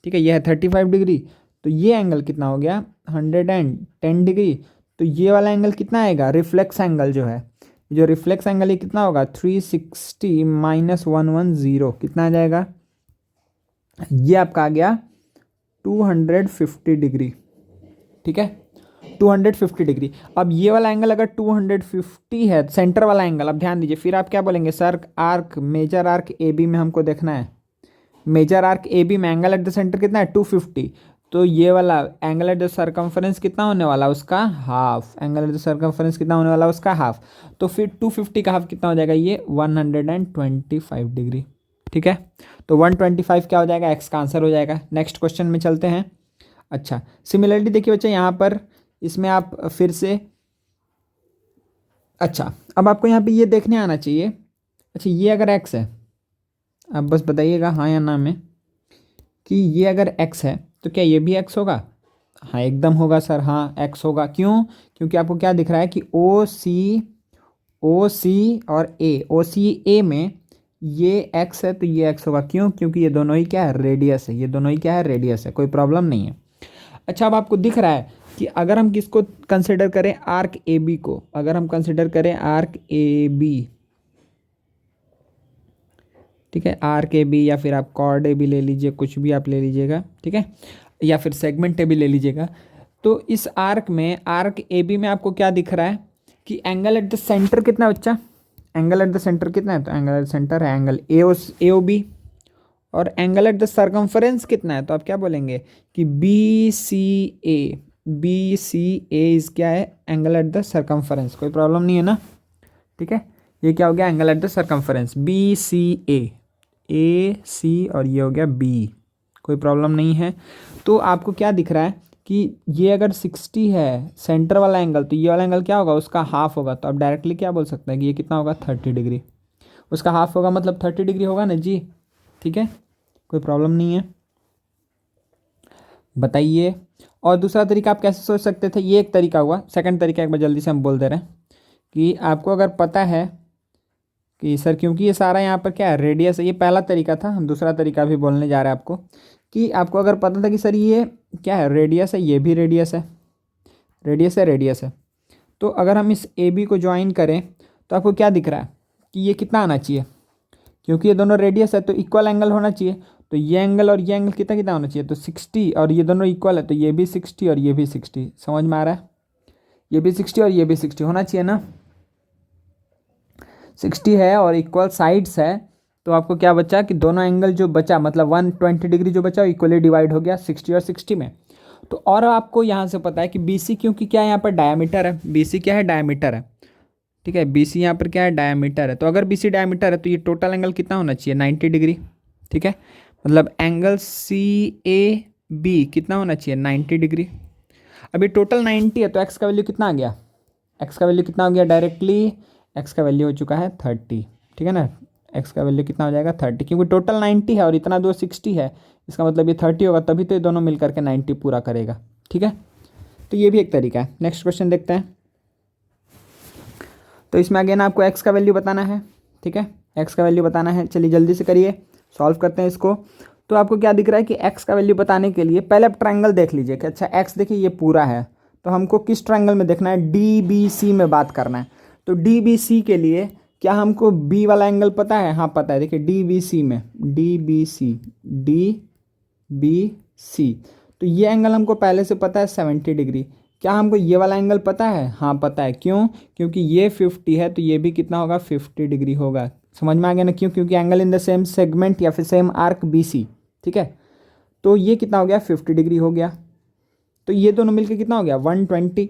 ठीक है, ये है 35 डिग्री, तो ये एंगल कितना हो गया 110 डिग्री। तो ये वाला एंगल कितना आएगा, रिफ्लेक्स एंगल जो है, जो रिफ्लेक्स एंगल ये कितना होगा 360 माइनस 110, कितना आ जाएगा, ये आपका आ गया 250 डिग्री, ठीक है, 250 डिग्री। अब ये वाला एंगल अगर 250 है सेंटर वाला एंगल, अब ध्यान दीजिए, फिर आप क्या बोलेंगे sir arc major arc A B में हमको देखना है, मेजर आर्क ए बी में एंगल एट द सेंटर कितना है 250, तो ये वाला एंगल एट द सर्कमफरेंस कितना होने वाला उसका half, angle at the circumference कितना होने वाला उसका हाफ, तो फिर 250 का हाफ कितना हो जाएगा ये 125 डिग्री। ठीक है, तो 125 क्या हो जाएगा, एक्स का आंसर हो जाएगा। नेक्स्ट क्वेश्चन में चलते हैं। अच्छा सिमिलरिटी देखिए बच्चा यहाँ पर, इसमें आप फिर से, अच्छा अब आपको यहाँ पे ये देखने आना चाहिए, अच्छा ये अगर एक्स है, आप बस बताइएगा हाँ या ना में कि ये अगर एक्स है तो क्या ये भी एक्स होगा, हाँ एकदम होगा सर, हाँ एक्स होगा। क्यों, क्योंकि आपको क्या दिख रहा है कि ओ सी और ओ सी ए में ये एक्स है तो ये एक्स होगा। क्यों, क्योंकि ये दोनों ही क्या है रेडियस है, ये दोनों ही क्या है रेडियस है, कोई प्रॉब्लम नहीं है। अच्छा अब आपको दिख रहा है कि अगर हम किसको कंसिडर करें आर्क ए बी को, अगर हम कंसिडर करें आर्क ए बी, ठीक है आर्क ए बी या फिर आप कॉर्ड ए बी ले लीजिए, कुछ भी आप ले लीजिएगा, ठीक है, या फिर सेगमेंट ए बी ले लीजिएगा। तो इस आर्क में आर्क ए बी में आपको क्या दिख रहा है कि एंगल एट द सेंटर कितना है बच्चा, एंगल एट द सेंटर कितना है, तो एंगल एट द सेंटर है एंगल ए ओ बी, और एंगल एट द सर्कमफरेंस कितना है, तो आप क्या बोलेंगे कि बी सी ए इज क्या है एंगल एट द सर्कमफरेंस, कोई प्रॉब्लम नहीं है ना। ठीक है, ये क्या हो गया angle at the circumference B C A C, और ये हो गया बी, कोई प्रॉब्लम नहीं है। तो आपको क्या दिख रहा है कि ये अगर 60 है सेंटर वाला एंगल, तो ये वाला एंगल क्या होगा उसका हाफ होगा, तो आप डायरेक्टली क्या बोल सकते हैं कि ये कितना होगा 30 डिग्री, उसका हाफ होगा मतलब 30 डिग्री होगा ना जी। ठीक है, कोई प्रॉब्लम नहीं है, बताइए। और दूसरा तरीका आप कैसे सोच सकते थे, ये एक तरीका हुआ। सेकंड तरीका एक बार जल्दी से हम बोल दे रहे हैं कि आपको अगर पता है कि सर क्योंकि ये सारा यहाँ पर क्या है रेडियस है, ये पहला तरीका था, हम दूसरा तरीका भी बोलने जा रहे हैं आपको कि आपको अगर पता था कि सर ये क्या है रेडियस है, ये भी रेडियस है, रेडियस है, तो अगर हम इस ए बी को ज्वाइन करें तो आपको क्या दिख रहा है कि ये कितना आना चाहिए, क्योंकि ये दोनों रेडियस है तो इक्वल एंगल होना चाहिए, तो ये एंगल और ये एंगल कितना कितना होना चाहिए, तो 60, और ये दोनों इक्वल है तो ये भी 60 और ये भी 60, समझ में आ रहा है, ये भी 60 और ये भी 60 होना चाहिए ना, 60 है और इक्वल साइड्स है, तो आपको क्या बचा कि दोनों एंगल जो बचा मतलब 120 डिग्री जो बचा इक्वली डिवाइड हो गया 60 और 60 में। तो और आपको यहाँ से पता है कि बी सी क्योंकि क्या है यहाँ पर डायमीटर है, बी सी क्या है डायमीटर है, ठीक है बी सी यहाँ पर क्या है डायमीटर है, तो अगर बी सी डायमीटर है तो ये टोटल एंगल कितना होना चाहिए 90 डिग्री। ठीक है, मतलब एंगल सी ए बी कितना होना चाहिए 90 डिग्री। अभी टोटल 90 है तो एक्स का वैल्यू कितना आ गया, एक्स का वैल्यू कितना हो गया डायरेक्टली, एक्स का वैल्यू हो चुका है 30। ठीक है ना, एक्स का वैल्यू कितना हो जाएगा 30, क्योंकि टोटल 90 है और इतना 260 है, इसका मतलब ये 30 होगा, तभी तो ये दोनों मिल करके 90 पूरा करेगा। ठीक है, तो ये भी एक तरीका है। नेक्स्ट क्वेश्चन देखते हैं। तो इसमें अगेन आपको एक्स का वैल्यू बताना है, ठीक है एक्स का वैल्यू बताना है, चलिए जल्दी से करिए, सॉल्व करते हैं इसको। तो आपको क्या दिख रहा है कि एक्स का वैल्यू बताने के लिए पहले आप ट्रायंगल देख लीजिए कि अच्छा एक्स देखिए ये पूरा है, तो हमको किस ट्रायंगल में देखना है, डी बी सी में बात करना है। तो डी बी सी के लिए क्या हमको बी वाला एंगल पता है, हाँ पता है, देखिए डी बी सी में डी बी सी, तो ये एंगल हमको पहले से पता है 70 डिग्री। क्या हमको ये वाला एंगल पता है, हाँ पता है, क्यों, क्योंकि ये 50 है तो ये भी कितना होगा 50 डिग्री होगा। समझ में आ गया ना, क्यों, क्योंकि angle in the same segment या फिर सेम आर्क बी सी। ठीक है, तो ये कितना हो गया 50 डिग्री हो गया, तो ये दोनों मिलकर कितना हो गया 120,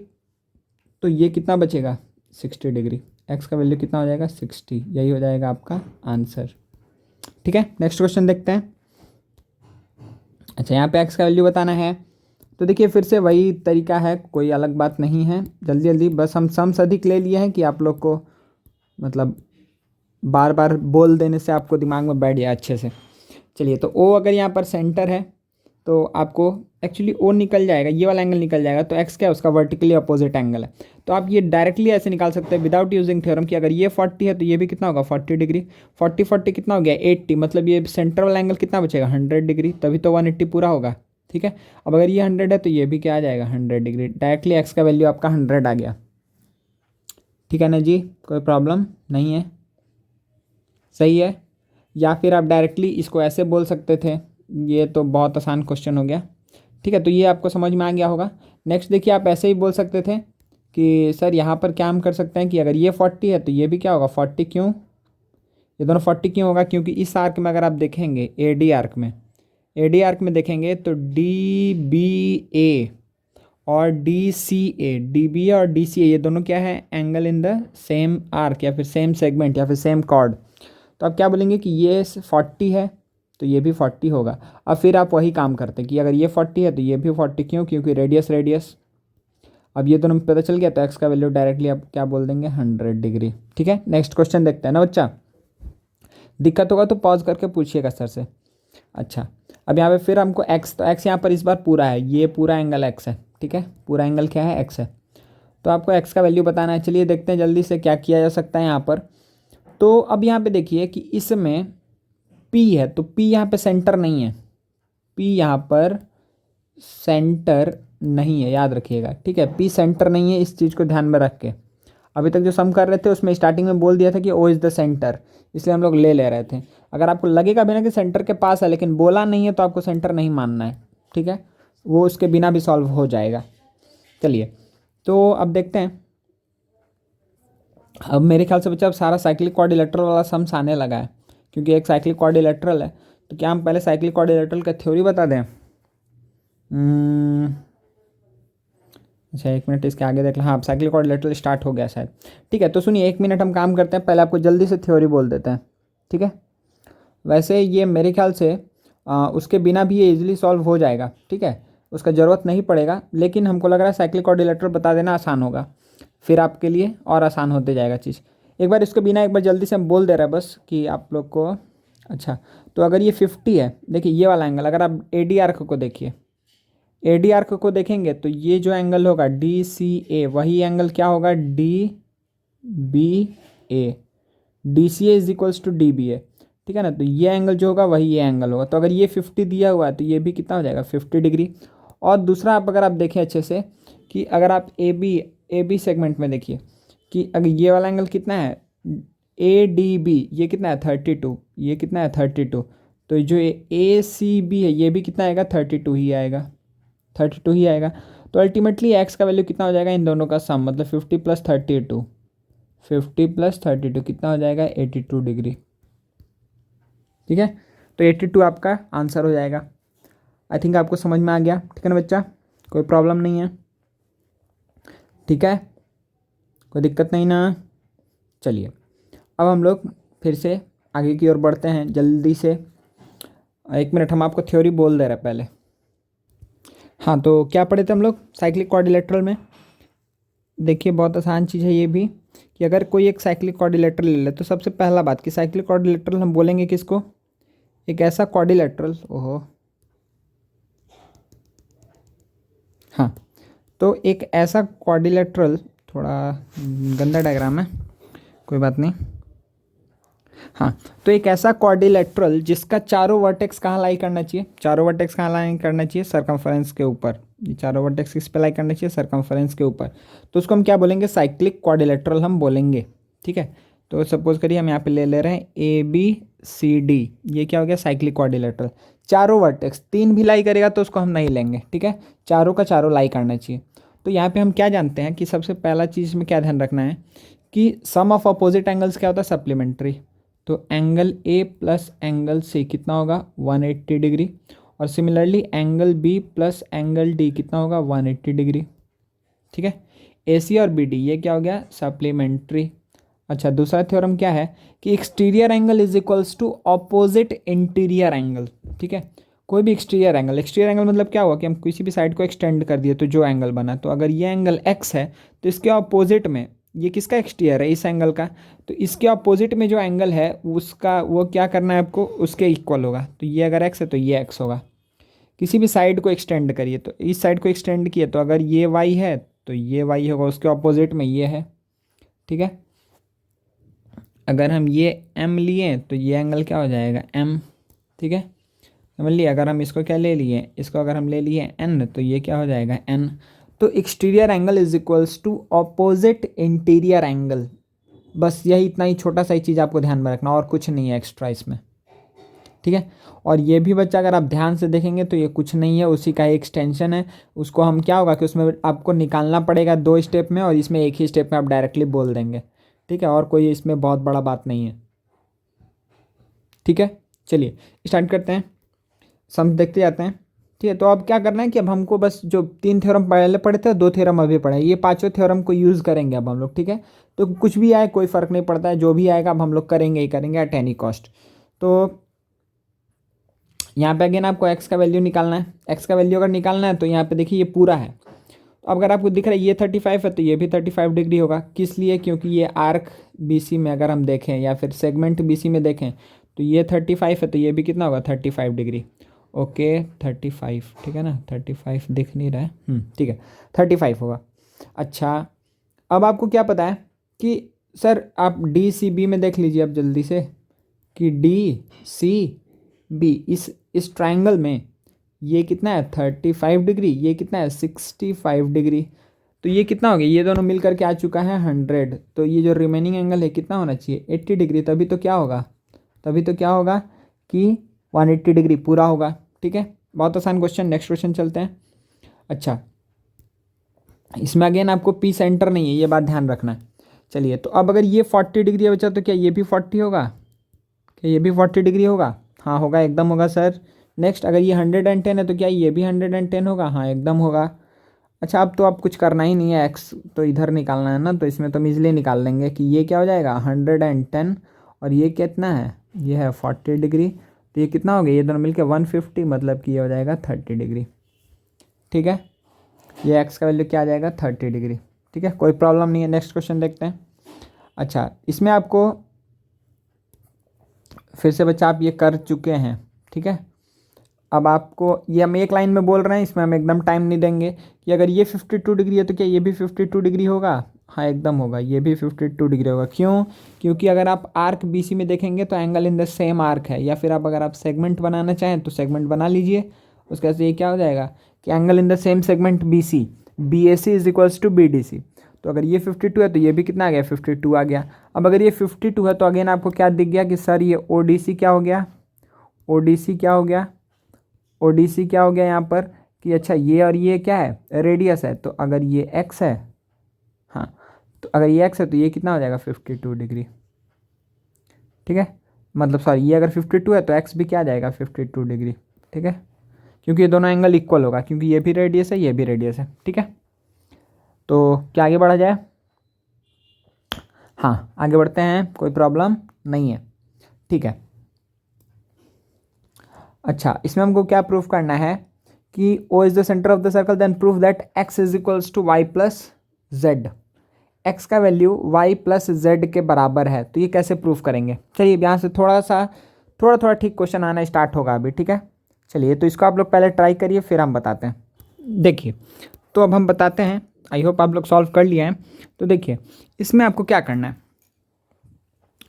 तो ये कितना बचेगा 60 डिग्री, एक्स का वैल्यू कितना हो जाएगा 60, यही हो जाएगा आपका आंसर। ठीक है, नेक्स्ट क्वेश्चन देखते हैं। अच्छा यहाँ पे एक्स का वैल्यू बताना है, तो देखिए फिर से वही तरीका है, कोई अलग बात नहीं है, जल्दी जल्दी बस हम सम अधिक ले लिए हैं कि आप लोग को मतलब बार बार बोल देने से आपको दिमाग में बैठ जाए अच्छे से। चलिए, तो ओ अगर यहाँ पर सेंटर है तो आपको एक्चुअली ओ निकल जाएगा, ये वाला एंगल निकल जाएगा, तो एक्स क्या है उसका वर्टिकली अपोजिट एंगल है। तो आप ये डायरेक्टली ऐसे निकाल सकते हैं विदाउट यूजिंग थ्योरम कि अगर ये 40 है तो ये भी कितना होगा 40 डिग्री, 40 कितना हो गया 80, मतलब ये सेंटर वाला एंगल कितना बचेगा 100 डिग्री, तभी तो 180 पूरा होगा। ठीक है, अब अगर ये 100 है तो ये भी क्या आ जाएगा 100 डिग्री, डायरेक्टली एक्स का वैल्यू आपका 100 आ गया। ठीक है ना जी, कोई प्रॉब्लम नहीं है, सही है। या फिर आप डायरेक्टली इसको ऐसे बोल सकते थे, ये तो बहुत आसान क्वेश्चन हो गया। ठीक है, तो ये आपको समझ में आ गया होगा। नेक्स्ट देखिए, आप ऐसे ही बोल सकते थे कि सर यहाँ पर क्या हम कर सकते हैं कि अगर ये 40 है तो ये भी क्या होगा 40, क्यों ये दोनों 40 क्यों होगा, क्योंकि इस आर्क में अगर आप देखेंगे एडी आर्क में देखेंगे तो डी बी ए और D C A, D B A और डी सी ए ये दोनों क्या है, angle in the same arc या फिर सेम सेगमेंट या फिर सेम कॉर्ड। तो आप क्या बोलेंगे कि ये 40 है तो ये भी 40 होगा। अब फिर आप वही काम करते हैं कि अगर ये 40 है तो ये भी 40, क्यों, क्योंकि रेडियस रेडियस। अब ये दोनों पता चल गया तो एक्स का वैल्यू डायरेक्टली आप क्या बोल देंगे 100 डिग्री। ठीक है, नेक्स्ट क्वेश्चन देखते हैं ना बच्चा। दिक्कत होगा तो पॉज करके पूछिएगा सर से। अच्छा, अब यहाँ पे फिर हमको एक्स, तो एक्स यहाँ पर इस बार पूरा है, ये पूरा एंगल एक्स है। ठीक है, पूरा एंगल क्या है, एक्स है। तो आपको एक्स का वैल्यू बताना है। चलिए देखते हैं जल्दी से क्या किया जा सकता है यहाँ पर। तो अब यहाँ पे देखिए कि इसमें पी है तो पी यहाँ पे सेंटर नहीं है, पी यहाँ पर सेंटर नहीं है, याद रखिएगा। ठीक है, पी सेंटर नहीं है, इस चीज़ को ध्यान में रख के। अभी तक जो सम कर रहे थे उसमें स्टार्टिंग में बोल दिया था कि ओ इज़ द सेंटर, इसलिए हम लोग ले रहे थे। अगर आपको लगेगा भी ना कि सेंटर के पास है लेकिन बोला नहीं है तो आपको सेंटर नहीं मानना है। ठीक है, वो उसके बिना भी सॉल्व हो जाएगा। चलिए तो अब देखते हैं। अब मेरे ख्याल से बच्चा अब सारा साइक्लिक क्वाड्रिलेटरल वाला सम्स आने लगा है, क्योंकि एक साइक्लिक क्वाड्रिलेटरल है। तो क्या हम पहले साइक्लिक क्वाड्रिलेटरल का थ्योरी बता दें? अच्छा, 1 मिनट इसके आगे देख लो। हाँ, साइक्लिक क्वाड्रिलेटरल स्टार्ट हो गया शायद। ठीक है, तो सुनिए 1 मिनट हम काम करते हैं, पहले आपको जल्दी से थ्योरी बोल देते हैं। ठीक है, वैसे ये मेरे ख्याल से उसके बिना भी ये इजीली सॉल्व हो जाएगा। ठीक है, उसका ज़रूरत नहीं पड़ेगा, लेकिन हमको लग रहा है साइक्लिक क्वाड्रिलेटरल बता देना आसान होगा, फिर आपके लिए और आसान होते जाएगा चीज़। एक बार इसके बिना एक बार जल्दी से हम बोल दे रहे हैं बस कि आप लोग को। अच्छा, तो अगर ये 50 है, देखिए ये वाला एंगल, अगर आप ए डी आर्क को देखिए, ए डी आर्क को देखेंगे तो ये जो एंगल होगा डी सी ए, वही एंगल क्या होगा D B A, D C A is equals to D B A. ठीक है ना, तो ये एंगल जो होगा वही ये एंगल होगा। तो अगर ये 50 दिया हुआ है तो ये भी कितना हो जाएगा 50 डिग्री। और दूसरा आप अगर आप देखें अच्छे से कि अगर आप ए बी सेगमेंट में देखिए कि अगर ये वाला एंगल कितना है ए डी बी, ये कितना है 32, ये कितना है 32। तो जो ए सी बी है ये भी कितना आएगा 32 ही आएगा, 32 ही आएगा। तो अल्टीमेटली एक्स का वैल्यू कितना हो जाएगा इन दोनों का सम, मतलब 50 + 32, 50 + 32 कितना हो जाएगा 82 डिग्री। ठीक है, तो 82 आपका आंसर हो जाएगा। आई थिंक आपको समझ में आ गया। ठीक है ना बच्चा, कोई प्रॉब्लम नहीं है? ठीक है, कोई दिक्कत नहीं ना? चलिए अब हम लोग फिर से आगे की ओर बढ़ते हैं जल्दी से। 1 मिनट हम आपको थ्योरी बोल दे रहे हैं पहले। हाँ, तो क्या पढ़े थे हम लोग साइक्लिक क्वाड्रिलेटरल में? देखिए बहुत आसान चीज़ है ये भी, कि अगर कोई एक साइक्लिक क्वाड्रिलेटरल ले ले तो सबसे पहला बात कि साइक्लिक क्वाड्रिलेटरल हम बोलेंगे किसको, एक ऐसा क्वाड्रिलेटरल, ओहो हाँ, तो एक ऐसा क्वाड्रिलेटरल, थोड़ा गंदा डायग्राम है, कोई बात नहीं। हाँ, तो एक ऐसा क्वाड्रिलेटरल जिसका चारों वर्टेक्स कहाँ लाई करना चाहिए, चारों वर्टेक्स कहाँ लाई करना चाहिए, सर्कमफरेंस के ऊपर। ये चारों वर्टेक्स किस पे लाई करना चाहिए, सर्कमफरेंस के ऊपर। तो उसको हम क्या बोलेंगे, साइक्लिक क्वाड्रिलेटरल हम बोलेंगे। ठीक है, तो सपोज करिए हम यहाँ पे ले रहे हैं ए बी सी डी, ये क्या हो गया साइक्लिक क्वाड्रिलेटरल। चारों वर्टेक्स, 3 भी लाई करेगा तो उसको हम नहीं लेंगे। ठीक है, चारों का चारों लाई करना चाहिए। तो यहाँ पे हम क्या जानते हैं कि सबसे पहला चीज़ में क्या ध्यान रखना है कि सम ऑफ अपोजिट एंगल्स क्या होता है, सप्लीमेंट्री। तो angle A plus angle C कितना होगा 180 डिग्री, और similarly angle B plus angle D कितना होगा 180 डिग्री। ठीक है, ए सी और बी डी ये क्या हो गया सप्लीमेंट्री। अच्छा, दूसरा थ्योरम क्या है कि exterior angle is equals to opposite interior angle. ठीक है, कोई भी एक्सटीरियर एंगल मतलब क्या हुआ कि हम किसी भी साइड को एक्सटेंड कर दिए तो जो एंगल बना, तो अगर ये एंगल एक्स है तो इसके ऑपोजिट में ये किसका एक्सटीरियर है, इस एंगल का, तो इसके ऑपोजिट में जो एंगल है उसका वो क्या करना है आपको, उसके इक्वल होगा। तो ये अगर एक्स है तो ये एक्स होगा। किसी भी साइड को एक्सटेंड करिए तो इस साइड को एक्सटेंड किए तो अगर ये वाई है तो ये वाई होगा, उसके ऑपोजिट में ये है। ठीक है, अगर हम ये एम लिए तो ये एंगल क्या हो जाएगा एम। ठीक है, समझ लिए। अगर हम इसको क्या ले लिए, इसको अगर हम ले लिए एन तो ये क्या हो जाएगा एन। तो exterior angle is equals to opposite interior angle. बस यही इतना ही छोटा सा ही चीज़ आपको ध्यान में रखना, और कुछ नहीं है एक्स्ट्रा इसमें। ठीक है। और ये भी बच्चा अगर आप ध्यान से देखेंगे तो ये कुछ नहीं है, उसी का एक्सटेंशन है। उसको हम क्या होगा कि उसमें आपको निकालना पड़ेगा 2 स्टेप में, और इसमें एक ही स्टेप में आप डायरेक्टली बोल देंगे, ठीक है। और कोई इसमें बहुत बड़ा बात नहीं है, ठीक है। चलिए स्टार्ट करते हैं, सम देखते जाते हैं, ठीक है। तो अब क्या करना है कि अब हमको बस जो 3 थ्योरम पहले पढ़े थे, 2 थ्योरम अभी पढ़े, ये 5वें थ्योरम को यूज़ करेंगे अब हम लोग, ठीक है। तो कुछ भी आए कोई फ़र्क नहीं पड़ता है, जो भी आएगा अब हम लोग करेंगे ही करेंगे एट एनी कॉस्ट। तो यहाँ पे अगेन आपको एक्स का वैल्यू निकालना है। एक्स का वैल्यू अगर निकालना है तो यहाँ पे देखिए ये पूरा है। तो अब अगर आपको दिख रहा है ये 35 है तो ये भी 35 डिग्री होगा। किस लिए? क्योंकि ये आर्क BC में अगर हम देखें या फिर सेगमेंट BC में देखें तो ये 35 है तो ये भी कितना होगा 35 डिग्री। ओके 35, ठीक है ना, 35 दिख नहीं रहा है, ठीक है 35 होगा। अच्छा अब आपको क्या पता है कि सर आप DCB में देख लीजिए अब जल्दी से कि DCB इस ट्रायंगल में ये कितना है 35 डिग्री, ये कितना है 65 डिग्री। तो ये कितना हो गया, ये दोनों मिल करके आ चुका है 100। तो ये जो रिमेनिंग एंगल है कितना होना चाहिए 80 डिग्री। तभी तो क्या होगा कि 180 डिग्री पूरा होगा, ठीक है। बहुत आसान क्वेश्चन, नेक्स्ट क्वेश्चन चलते हैं। अच्छा इसमें अगेन आपको पी सेंटर नहीं है, ये बात ध्यान रखना है। चलिए तो अब अगर ये 40 डिग्री है बच्चा तो क्या ये भी 40 होगा? क्या ये भी 40 डिग्री होगा? हाँ होगा, एकदम होगा सर। नेक्स्ट अगर ये 110 है तो क्या ये भी 110 होगा? हाँ एकदम होगा। अच्छा अब तो आप कुछ करना ही नहीं है, एक्स तो इधर निकालना है ना, तो इसमें तो हम इजली निकाल लेंगे कि ये क्या हो जाएगा 110 और ये कितना है, ये है 40 डिग्री। तो ये कितना हो गया, ये दोनों मिलकर 150, मतलब कि ये हो जाएगा 30 डिग्री, ठीक है। ये एक्स का वैल्यू क्या आ जाएगा 30 डिग्री, ठीक है, कोई प्रॉब्लम नहीं है। नेक्स्ट क्वेश्चन देखते हैं। अच्छा इसमें आपको फिर से बच्चा आप ये कर चुके हैं, ठीक है। अब आपको ये हम एक लाइन में बोल रहे हैं, इसमें हम एकदम टाइम नहीं देंगे कि अगर ये 52 डिग्री है तो क्या ये भी 52 डिग्री होगा? हाँ एकदम होगा, ये भी 52 डिग्री होगा। क्यों? क्योंकि अगर आप आर्क BC में देखेंगे तो angle in the same arc है, या फिर आप अगर आप सेगमेंट बनाना चाहें तो सेगमेंट बना लीजिए। उसके बाद ये क्या हो जाएगा कि angle in the same segment BC BAC is equals to BDC। तो अगर ये 52 है तो ये भी कितना आ गया 52 आ गया। अब अगर ये 52 है तो अगेन आपको क्या दिख गया कि सर ये ODC क्या हो गया, ODC क्या हो गया, ODC क्या हो गया यहाँ पर कि अच्छा ये और ये क्या है रेडियस है। तो अगर ये x है, हाँ तो अगर ये x है तो ये कितना हो जाएगा 52 डिग्री, ठीक है। मतलब सॉरी ये अगर 52 है तो x भी क्या आ जाएगा 52 डिग्री, ठीक है, क्योंकि ये दोनों एंगल इक्वल होगा, क्योंकि ये भी रेडियस है ये भी रेडियस है, ठीक है। तो क्या आगे बढ़ा जाए? हाँ आगे बढ़ते हैं, कोई प्रॉब्लम नहीं है, ठीक है। अच्छा इसमें हमको क्या प्रूफ करना है कि O is the centre of the circle, then proof that x is equals to y plus Z. x का वैल्यू y प्लस जेड के बराबर है, तो ये कैसे प्रूफ करेंगे? चलिए यहाँ से थोड़ा ठीक क्वेश्चन आना स्टार्ट होगा अभी, ठीक है। चलिए तो इसको आप लोग पहले ट्राई करिए फिर हम बताते हैं। देखिए तो अब हम बताते हैं, आई होप आप लोग सॉल्व कर लिए हैं। तो देखिए इसमें आपको क्या करना है,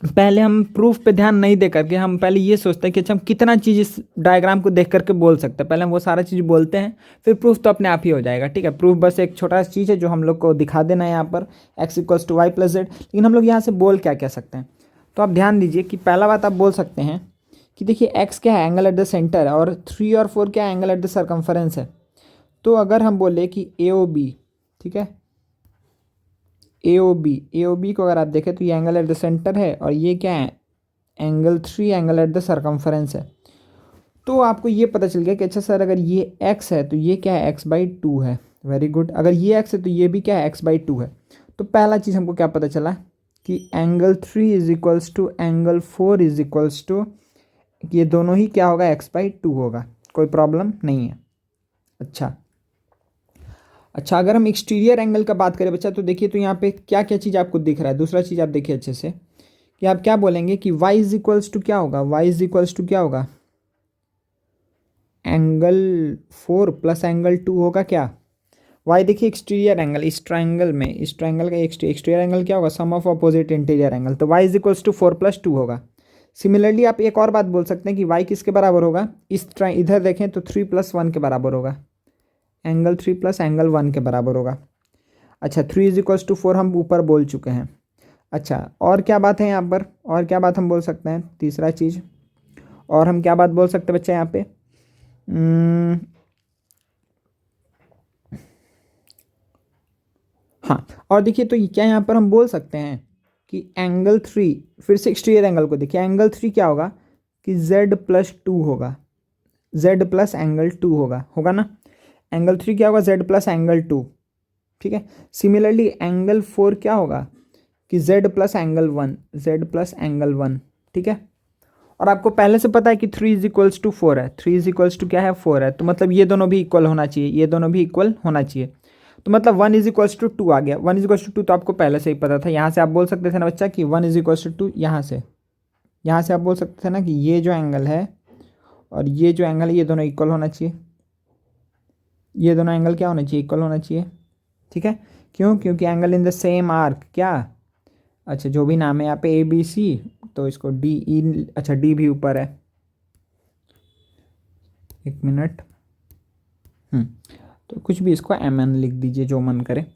पहले हम प्रूफ पे ध्यान नहीं दे करके हम पहले ये सोचते हैं कि अच्छा हम कितना चीज़ इस डायग्राम को देख करके बोल सकते हैं। पहले हम वो सारा चीज़ बोलते हैं, फिर प्रूफ तो अपने आप ही हो जाएगा, ठीक है। प्रूफ बस एक छोटा सा चीज़ है जो हम लोग को दिखा देना है यहाँ पर x equals to Y plus Z. लेकिन हम लोग यहाँ से बोल क्या क्या सकते हैं, तो आप ध्यान दीजिए कि पहला बात आप बोल सकते हैं कि देखिए x क्या है एंगल एट द सेंटर है, और 3 और 4 क्या है एंगल एट द सर्कमफरेंस है। तो अगर हम बोले कि AOB, ठीक है, AOB को अगर आप देखें तो ये एंगल एट द सेंटर है, और ये क्या है angle 3 angle at the circumference है। तो आपको ये पता चल गया कि अच्छा सर अगर ये x है तो ये क्या है x/2 है। Very good. अगर ये x है तो ये भी क्या है x/2 है। तो पहला चीज़ हमको क्या पता चला कि angle 3 is equals to angle 4 is equals to, ये दोनों ही क्या होगा x/2 होगा, कोई प्रॉब्लम नहीं है। अच्छा अगर हम एक्सटीरियर एंगल का बात करें बच्चा तो देखिए तो यहाँ पे क्या क्या चीज़ आपको दिख रहा है। दूसरा चीज़ आप देखिए अच्छे से कि आप क्या बोलेंगे कि y इज इक्वल्स टू क्या होगा, y इज इक्वल्स टू क्या होगा एंगल 4 प्लस एंगल 2 होगा क्या। y देखिए एक्सटीरियर एंगल, इस ट्राइंगल में इस ट्राइंगल का एक्सटीरियर एंगल क्या होगा सम ऑफ अपोजिट इंटीरियर एंगल, तो y इज इक्वल्स टू 4 + 2 होगा। सिमिलरली आप एक और बात बोल सकते हैं कि y किसके बराबर होगा, इधर देखें तो 3 + 1 के बराबर होगा, एंगल 3 प्लस एंगल 1 के बराबर होगा। अच्छा 3 इज इक्वल्स टू 4 हम ऊपर बोल चुके हैं। अच्छा और क्या बात है यहाँ पर, और क्या बात हम बोल सकते हैं तीसरा चीज़, और हम क्या बात बोल सकते हैं बच्चा यहाँ पे, हाँ, और देखिए तो क्या यहाँ पर हम बोल सकते हैं कि एंगल 3, फिर से एक्सटीरियर एंगल को देखिए, एंगल 3 क्या होगा कि Z+2 होगा, Z+एंगल 2 होगा ना। एंगल 3 क्या होगा, Z+एंगल 2, ठीक है। सिमिलरली एंगल 4 क्या होगा कि Z+एंगल 1, Z+एंगल 1, ठीक है। और आपको पहले से पता है कि 3 = 4 है, 3 क्या है 4 है, तो मतलब ये दोनों भी इक्वल होना चाहिए, ये दोनों भी इक्वल होना चाहिए। तो मतलब 1 = 2 आ गया, 1 = 2 तो आपको पहले से ही पता था। यहाँ से आप बोल सकते थे ना बच्चा कि 1 = 2, यहाँ से आप बोल सकते थे ना कि ये जो एंगल है और ये जो एंगल है ये दोनों इक्वल होना चाहिए, ये दोनों एंगल क्या होना चाहिए, इक्वल होना चाहिए, ठीक है। क्यों, क्योंकि angle in the same arc, क्या, अच्छा जो भी नाम है यहाँ पे ABC, तो इसको DE, अच्छा D भी ऊपर है, एक मिनट, तो कुछ भी इसको MN लिख दीजिए जो मन करे,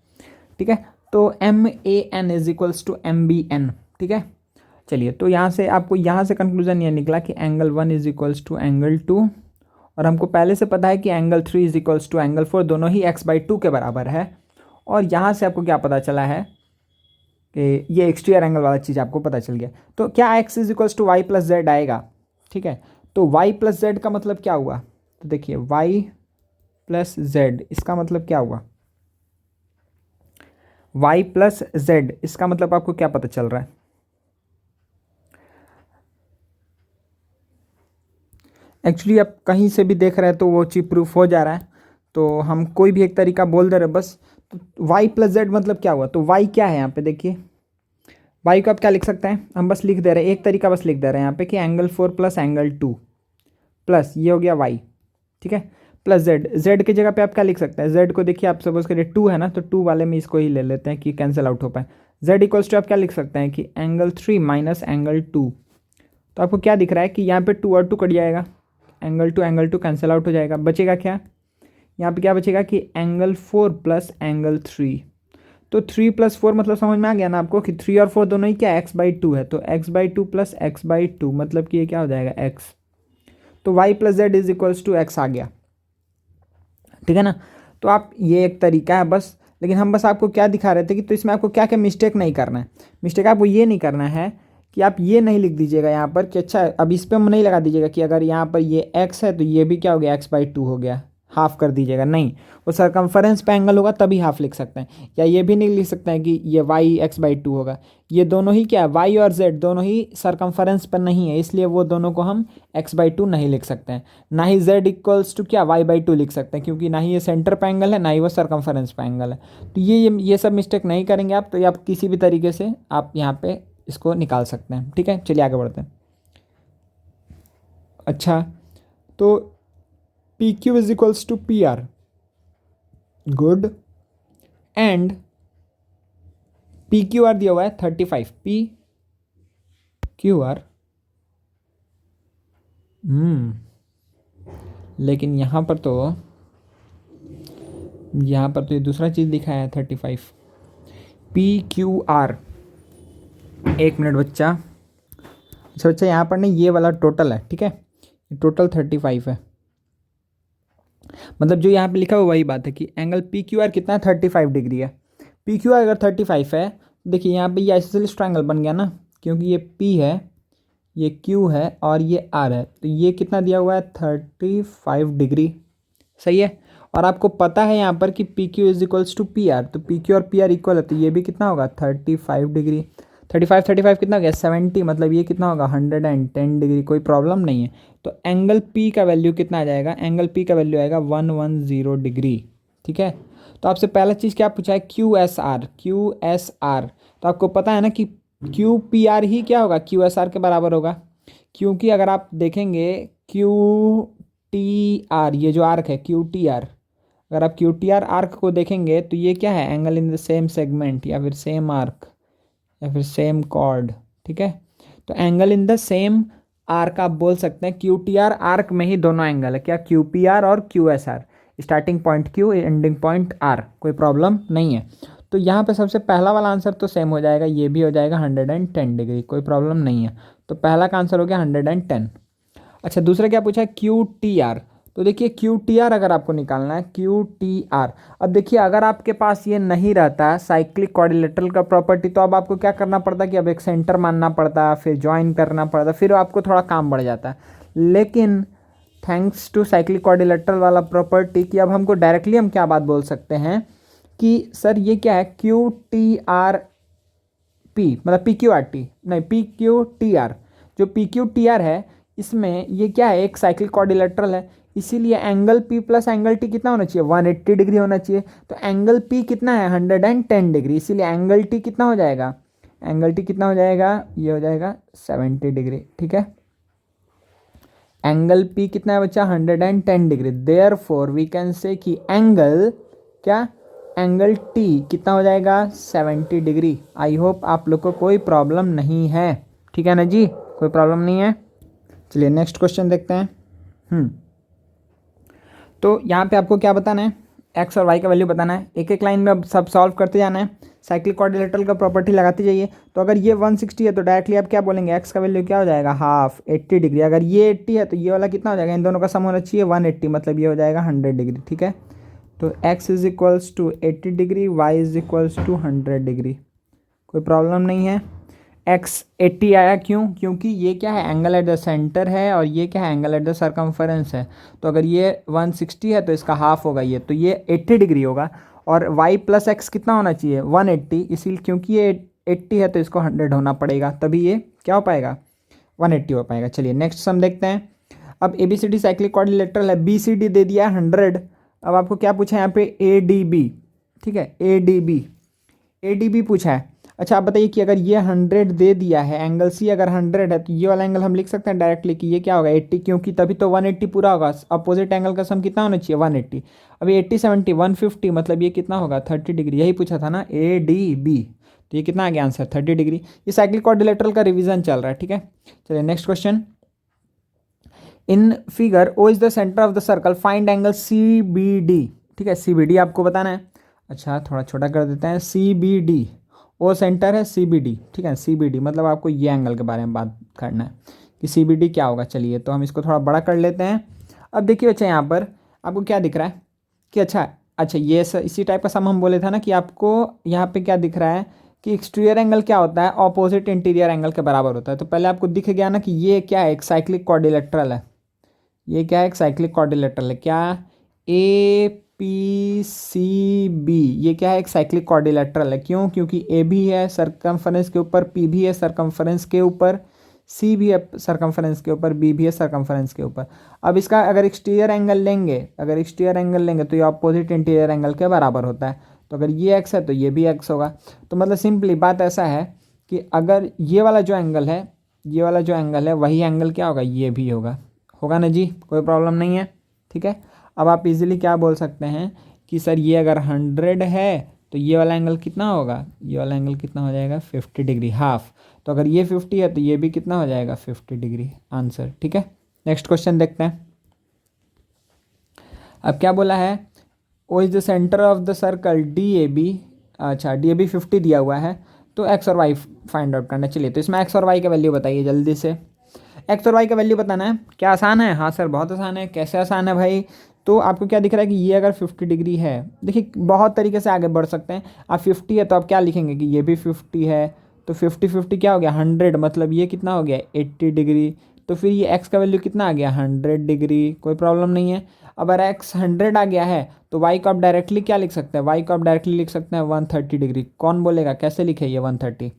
ठीक है। तो MAN = MBN, ठीक है। चलिए तो यहाँ से आपको यहाँ से कंक्लूजन ये निकला कि एंगल 1 = एंगल 2, और हमको पहले से पता है कि एंगल 3 = एंगल 4, दोनों ही x/2 के बराबर है। और यहाँ से आपको क्या पता चला है कि ये एक्सटीरियर एंगल वाला चीज़ आपको पता चल गया। तो क्या x = y+z आएगा, ठीक है। तो y+z का मतलब क्या हुआ, तो देखिए y+z इसका मतलब क्या हुआ, y+z इसका मतलब आपको क्या पता चल रहा है, एक्चुअली आप कहीं से भी देख रहे हैं तो वो चीज़ प्रूफ हो जा रहा है, तो हम कोई भी एक तरीका बोल दे रहे बस। तो y+z मतलब क्या हुआ, तो y क्या है यहाँ पे देखिए, y को आप क्या लिख सकते हैं, हम बस लिख दे रहे हैं, एक तरीका बस लिख दे रहे हैं यहाँ पे कि एंगल 4 + एंगल 2 प्लस ये हो गया y, ठीक है, प्लस z की जगह पे आप क्या लिख सकते हैं, z को देखिए आप सपोज करिए 2 है ना, तो 2 वाले में इसको ही ले लेते हैं कि कैंसिल आउट हो पाए। z = आप क्या लिख सकते हैं कि एंगल 3 - एंगल 2, तो आपको क्या दिख रहा है कि यहाँ पे 2 और 2 कट जाएगा, एंगल 2 कैंसिल आउट हो जाएगा, बचेगा क्या, यहाँ पे क्या बचेगा कि एंगल 4 + एंगल 3, तो 3 + 4 मतलब समझ में आ गया ना आपको कि 3 और 4 दोनों ही क्या x/2 है, तो x/2 + x/2 मतलब कि ये क्या हो जाएगा x, तो y+z = x आ गया, ठीक है ना। तो आप ये एक तरीका है बस, लेकिन हम बस आपको क्या दिखा रहे थे कि तो इसमें आपको क्या क्या मिस्टेक नहीं करना है, मिस्टेक आपको ये नहीं करना है कि आप ये नहीं लिख दीजिएगा यहाँ पर कि अच्छा अब इस पर हम नहीं लगा दीजिएगा कि अगर यहाँ पर ये x है तो ये भी क्या हो गया x/2 हो गया, हाफ कर दीजिएगा, नहीं, वो सरकमफरेंस पे एंगल होगा तभी हाफ लिख सकते हैं। या ये भी नहीं लिख सकते हैं कि ये y x/2 होगा, ये दोनों ही क्या है, y और z दोनों ही सरकमफरेंस पर नहीं है, इसलिए वो दोनों को हम x/2 नहीं लिख सकते हैं। ना ही z = क्या y/2 लिख सकते हैं, क्योंकि ना ही ये सेंटर पे एंगल है ना ही वो सरकमफरेंस पे एंगल है। तो ये सब मिस्टेक नहीं करेंगे आप, तो आप किसी भी तरीके से आप यहाँ पे इसको निकाल सकते हैं, ठीक है। चलिए आगे बढ़ते हैं। अच्छा, तो PQ = PR, good, and PQR दिया हुआ है 35, PQR, लेकिन यहाँ पर तो ये दूसरा चीज़ दिखाया है 35, PQR, एक मिनट बच्चा, अच्छा बच्चा यहाँ पर नहीं, ये वाला टोटल है, ठीक है, टोटल 35 है, मतलब जो यहाँ पे लिखा हुआ वही बात है कि एंगल PQR कितना है, 35 डिग्री है। PQR अगर 35 है, देखिए यहाँ पे ये आइसोसेलेस ट्रायंगल बन गया ना, क्योंकि ये P है, ये Q है और ये R है, तो ये कितना दिया हुआ है 35 डिग्री, सही है। और आपको पता है यहाँ पर कि PQ = PR, तो PQ और PR इक्वल है, तो ये भी कितना होगा 35 डिग्री, 35 कितना हो गया 70, मतलब ये कितना होगा 110 डिग्री, कोई प्रॉब्लम नहीं है। तो एंगल P का वैल्यू कितना आ जाएगा, एंगल P का वैल्यू आएगा 110 डिग्री, ठीक है। तो आपसे पहला चीज़ क्या पूछा है, QSR, तो आपको पता है ना कि QPR ही क्या होगा QSR के बराबर होगा, क्योंकि अगर आप देखेंगे QTR, ये जो आर्क है QTR, अगर आप QTR आर्क को देखेंगे तो ये क्या है, angle in the same segment या फिर सेम आर्क या फिर सेम कॉर्ड, ठीक है। तो angle in the same arc आप बोल सकते हैं, QTR आर्क में ही दोनों एंगल है, क्या QPR और QSR, starting point Q ending point R, कोई प्रॉब्लम नहीं है। तो यहाँ पे सबसे पहला वाला आंसर तो सेम हो जाएगा, ये भी हो जाएगा 110 डिग्री, कोई प्रॉब्लम नहीं है। तो पहला का आंसर हो गया 110। अच्छा, दूसरा क्या पूछा है, क्यू टी आर। तो देखिए क्यू टी आर अगर आपको निकालना है, क्यू टी आर, अब देखिए अगर आपके पास ये नहीं रहता साइक्लिक क्वाड्रिलेटरल का प्रॉपर्टी, तो अब आपको क्या करना पड़ता कि अब एक सेंटर मानना पड़ता, फिर ज्वाइन करना पड़ता, फिर आपको थोड़ा काम बढ़ जाता। लेकिन थैंक्स टू साइक्लिक क्वाड्रिलेटरल वाला प्रॉपर्टी कि अब हमको डायरेक्टली हम क्या बात बोल सकते हैं कि सर ये क्या है, क्यू टी आर पी, मतलब पी क्यू आर टी नहीं, पी क्यू टी आर, जो पी क्यू टी आर है इसमें ये क्या है, एक साइक्लिक क्वाड्रिलेटरल है, इसीलिए angle P plus angle T कितना होना चाहिए, 180 डिग्री होना चाहिए। तो एंगल पी कितना है, 110 डिग्री, इसीलिए एंगल टी कितना हो जाएगा, एंगल टी कितना हो जाएगा, ये हो जाएगा 70 डिग्री। ठीक है, एंगल पी कितना है बच्चा, 110 degree. Therefore we can say कि एंगल क्या, एंगल टी कितना हो जाएगा, 70 डिग्री। आई होप आप लोग को कोई प्रॉब्लम नहीं है, ठीक है ना जी, कोई प्रॉब्लम नहीं है। चलिए नेक्स्ट क्वेश्चन देखते हैं। तो यहाँ पे आपको क्या बताना है, एक्स और वाई का वैल्यू बताना है, एक एक लाइन में अब सब सॉल्व करते जाना है, साइक्लिक क्वाड्रिलेटरल का प्रॉपर्टी लगाते जाइए। तो अगर ये 160 है तो डायरेक्टली आप क्या बोलेंगे, एक्स का वैल्यू क्या हो जाएगा, हाफ 80 डिग्री। अगर ये 80 है तो ये वाला कितना हो जाएगा, इन दोनों का सम होना चाहिए 180, मतलब ये हो जाएगा 100 डिग्री। ठीक है, तो x is equals to 80 degree, y is equals to 100 degree, कोई प्रॉब्लम नहीं है। x 80 आया क्यों, क्योंकि ये क्या है, एंगल एट द सेंटर है, और ये क्या है, एंगल एट द सर्कमफरेंस है। तो अगर ये 160 है तो इसका हाफ होगा ये, तो ये 80 डिग्री होगा। और y प्लस एक्स कितना होना चाहिए, 180, इसीलिए क्योंकि ये 80 है तो इसको 100 होना पड़ेगा, तभी ये क्या हो पाएगा, 180 हो पाएगा। चलिए नेक्स्ट सम देखते हैं। अब A B C D cyclic quadrilateral है, बी सी डी दे दिया है 100। अब आपको क्या पूछा है यहाँ पे, ए डी बी। ठीक है, A D B, A D B पूछा है। अच्छा आप बताइए कि अगर ये 100 दे दिया है, एंगल सी अगर 100 है, तो ये वाला एंगल हम लिख सकते हैं डायरेक्टली कि ये क्या होगा, 80, क्योंकि तभी तो 180 पूरा होगा। अपोजिट एंगल का सम कितना होना चाहिए, 180। अभी 80 70 150, मतलब ये कितना होगा, 30 डिग्री। यही पूछा था ना, ए डी बी, तो ये कितना आ गया आंसर, 30 डिग्री। ये साइक्लिक क्वाड्रिलेटरल का रिवीजन चल रहा है। ठीक है, चलिए next question. In figure O is the centre of the circle, find angle C B D. ठीक है, सी बी डी आपको बताना है। अच्छा थोड़ा छोटा कर देते हैं, सी बी डी, ओ सेंटर है, सी बी डी। ठीक है, सी बी डी मतलब आपको ये एंगल के बारे में बात करना है कि सी बी डी क्या होगा। चलिए तो हम इसको थोड़ा बड़ा कर लेते हैं। अब देखिए बच्चा यहाँ पर आपको क्या दिख रहा है कि अच्छा अच्छा ये इसी टाइप का सम हम बोले था ना कि आपको यहाँ पे क्या दिख रहा है कि एक्सटीरियर एंगल क्या होता है, ऑपोजिट इंटीरियर एंगल के बराबर होता है। तो पहले आपको दिख गया ना कि ये क्या है, एक साइक्लिक क्वाड्रिलेटरल है। ये क्या है, एक साइक्लिक क्वाड्रिलेटरल है, क्या, ए पी सी बी, ये क्या है, एक साइक्लिक क्वाड्रिलेटरल है। क्यों, क्योंकि ए भी है सरकमफरेंस के ऊपर, पी भी है सरकमफरेंस के ऊपर, सी भी है सरकमफरेंस के ऊपर, बी भी है सरकमफरेंस के ऊपर। अब इसका अगर एक्सटीरियर एंगल लेंगे, अगर एक्सटीरियर एंगल लेंगे तो ये अपोजिट इंटीरियर एंगल के बराबर होता है। तो अगर ये एक्स है तो ये भी एक्स होगा। तो मतलब सिंपली बात ऐसा है कि अगर ये वाला जो एंगल है, ये वाला जो एंगल है वही एंगल क्या होगा, ये भी होगा, होगा ना जी, कोई प्रॉब्लम नहीं है। ठीक है, अब आप इजीली क्या बोल सकते हैं कि सर ये अगर 100 है तो ये वाला एंगल कितना होगा, ये वाला एंगल कितना हो जाएगा, 50 डिग्री, हाफ। तो अगर ये 50 है तो ये भी कितना हो जाएगा, 50 डिग्री, आंसर। ठीक है, नेक्स्ट क्वेश्चन देखते हैं। अब क्या बोला है, O is the centre of the circle D A B. अच्छा डी ए बी 50 दिया हुआ है, तो एक्स और वाई फाइंड आउट करना। चलिए तो इसमें एक्स और वाई का वैल्यू बताइए जल्दी से। एक्स और वाई का वैल्यू बताना है, क्या आसान है, हाँ सर बहुत आसान है। कैसे आसान है भाई, तो आपको क्या दिख रहा है कि ये अगर 50 डिग्री है, देखिए बहुत तरीके से आगे बढ़ सकते हैं आप। 50 है तो आप क्या लिखेंगे कि ये भी 50 है, तो 50 50 क्या हो गया, 100, मतलब ये कितना हो गया, 80 डिग्री। तो फिर ये एक्स का वैल्यू कितना आ गया, 100 डिग्री, कोई प्रॉब्लम नहीं है। अब अगर एक्स 100 आ गया है तो वाई को आप डायरेक्टली क्या लिख सकते हैं, वाई को आप डायरेक्टली लिख सकते हैं 130 डिग्री। कौन बोलेगा कैसे लिखे ये 130,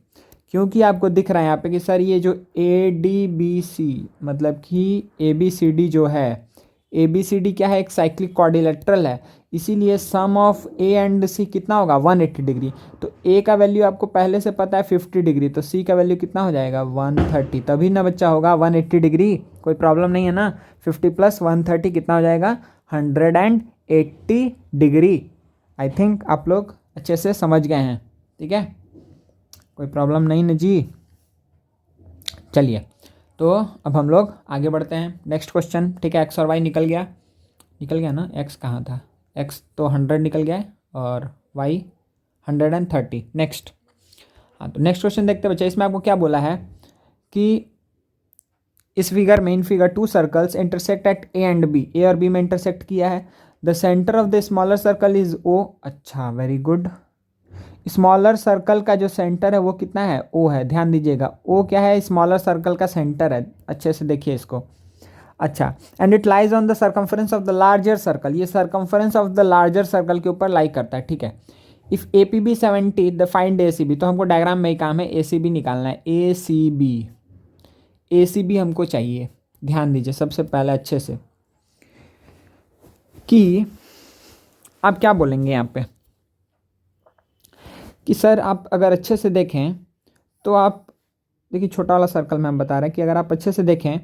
क्योंकि आपको दिख रहा है यहाँ पे कि सर ये जो ए डी बी सी, मतलब कि ए बी सी डी जो है, ए बी सी डी क्या है, एक साइक्लिक क्वाड्रिलेटरल है, इसीलिए सम ऑफ ए एंड सी कितना होगा, 180 डिग्री। तो ए का वैल्यू आपको पहले से पता है 50 डिग्री, तो सी का वैल्यू कितना हो जाएगा, 130, तभी ना बच्चा होगा 180 डिग्री, कोई प्रॉब्लम नहीं है ना। 50 प्लस 130 कितना हो जाएगा, 180 डिग्री। आई थिंक आप लोग अच्छे से समझ गए हैं, ठीक है, कोई प्रॉब्लम नहीं ना जी। चलिए तो अब हम लोग आगे बढ़ते हैं, नेक्स्ट क्वेश्चन। ठीक है, एक्स और वाई निकल गया ना, एक्स कहाँ था, एक्स तो 100 निकल गया है और वाई 130। नेक्स्ट, हाँ तो नेक्स्ट क्वेश्चन देखते हैं बच्चे। इसमें आपको क्या बोला है कि इस फिगर में, in figure two circles intersect at A and B, A और बी में इंटरसेक्ट किया है। The centre of the smaller circle is O. अच्छा, वेरी गुड। स्मॉलर सर्कल का जो सेंटर है वो कितना है, ओ है। ध्यान दीजिएगा, ओ क्या है, स्मॉलर सर्कल का सेंटर है। अच्छे से देखिए इसको। अच्छा, and it lies on the circumference of the larger circle, ये circumference of the larger circle के ऊपर लाई करता है, ठीक है। If A P B 70 the find A C B, तो हमको डायग्राम में ही काम है ए सी बी निकालना है। A C B, A C B हमको चाहिए। ध्यान दीजिए सबसे पहले अच्छे से कि आप क्या बोलेंगे यहाँ पे कि सर आप अगर अच्छे से देखें तो आप देखिए, छोटा वाला सर्कल में हम बता रहे हैं कि अगर आप अच्छे से देखें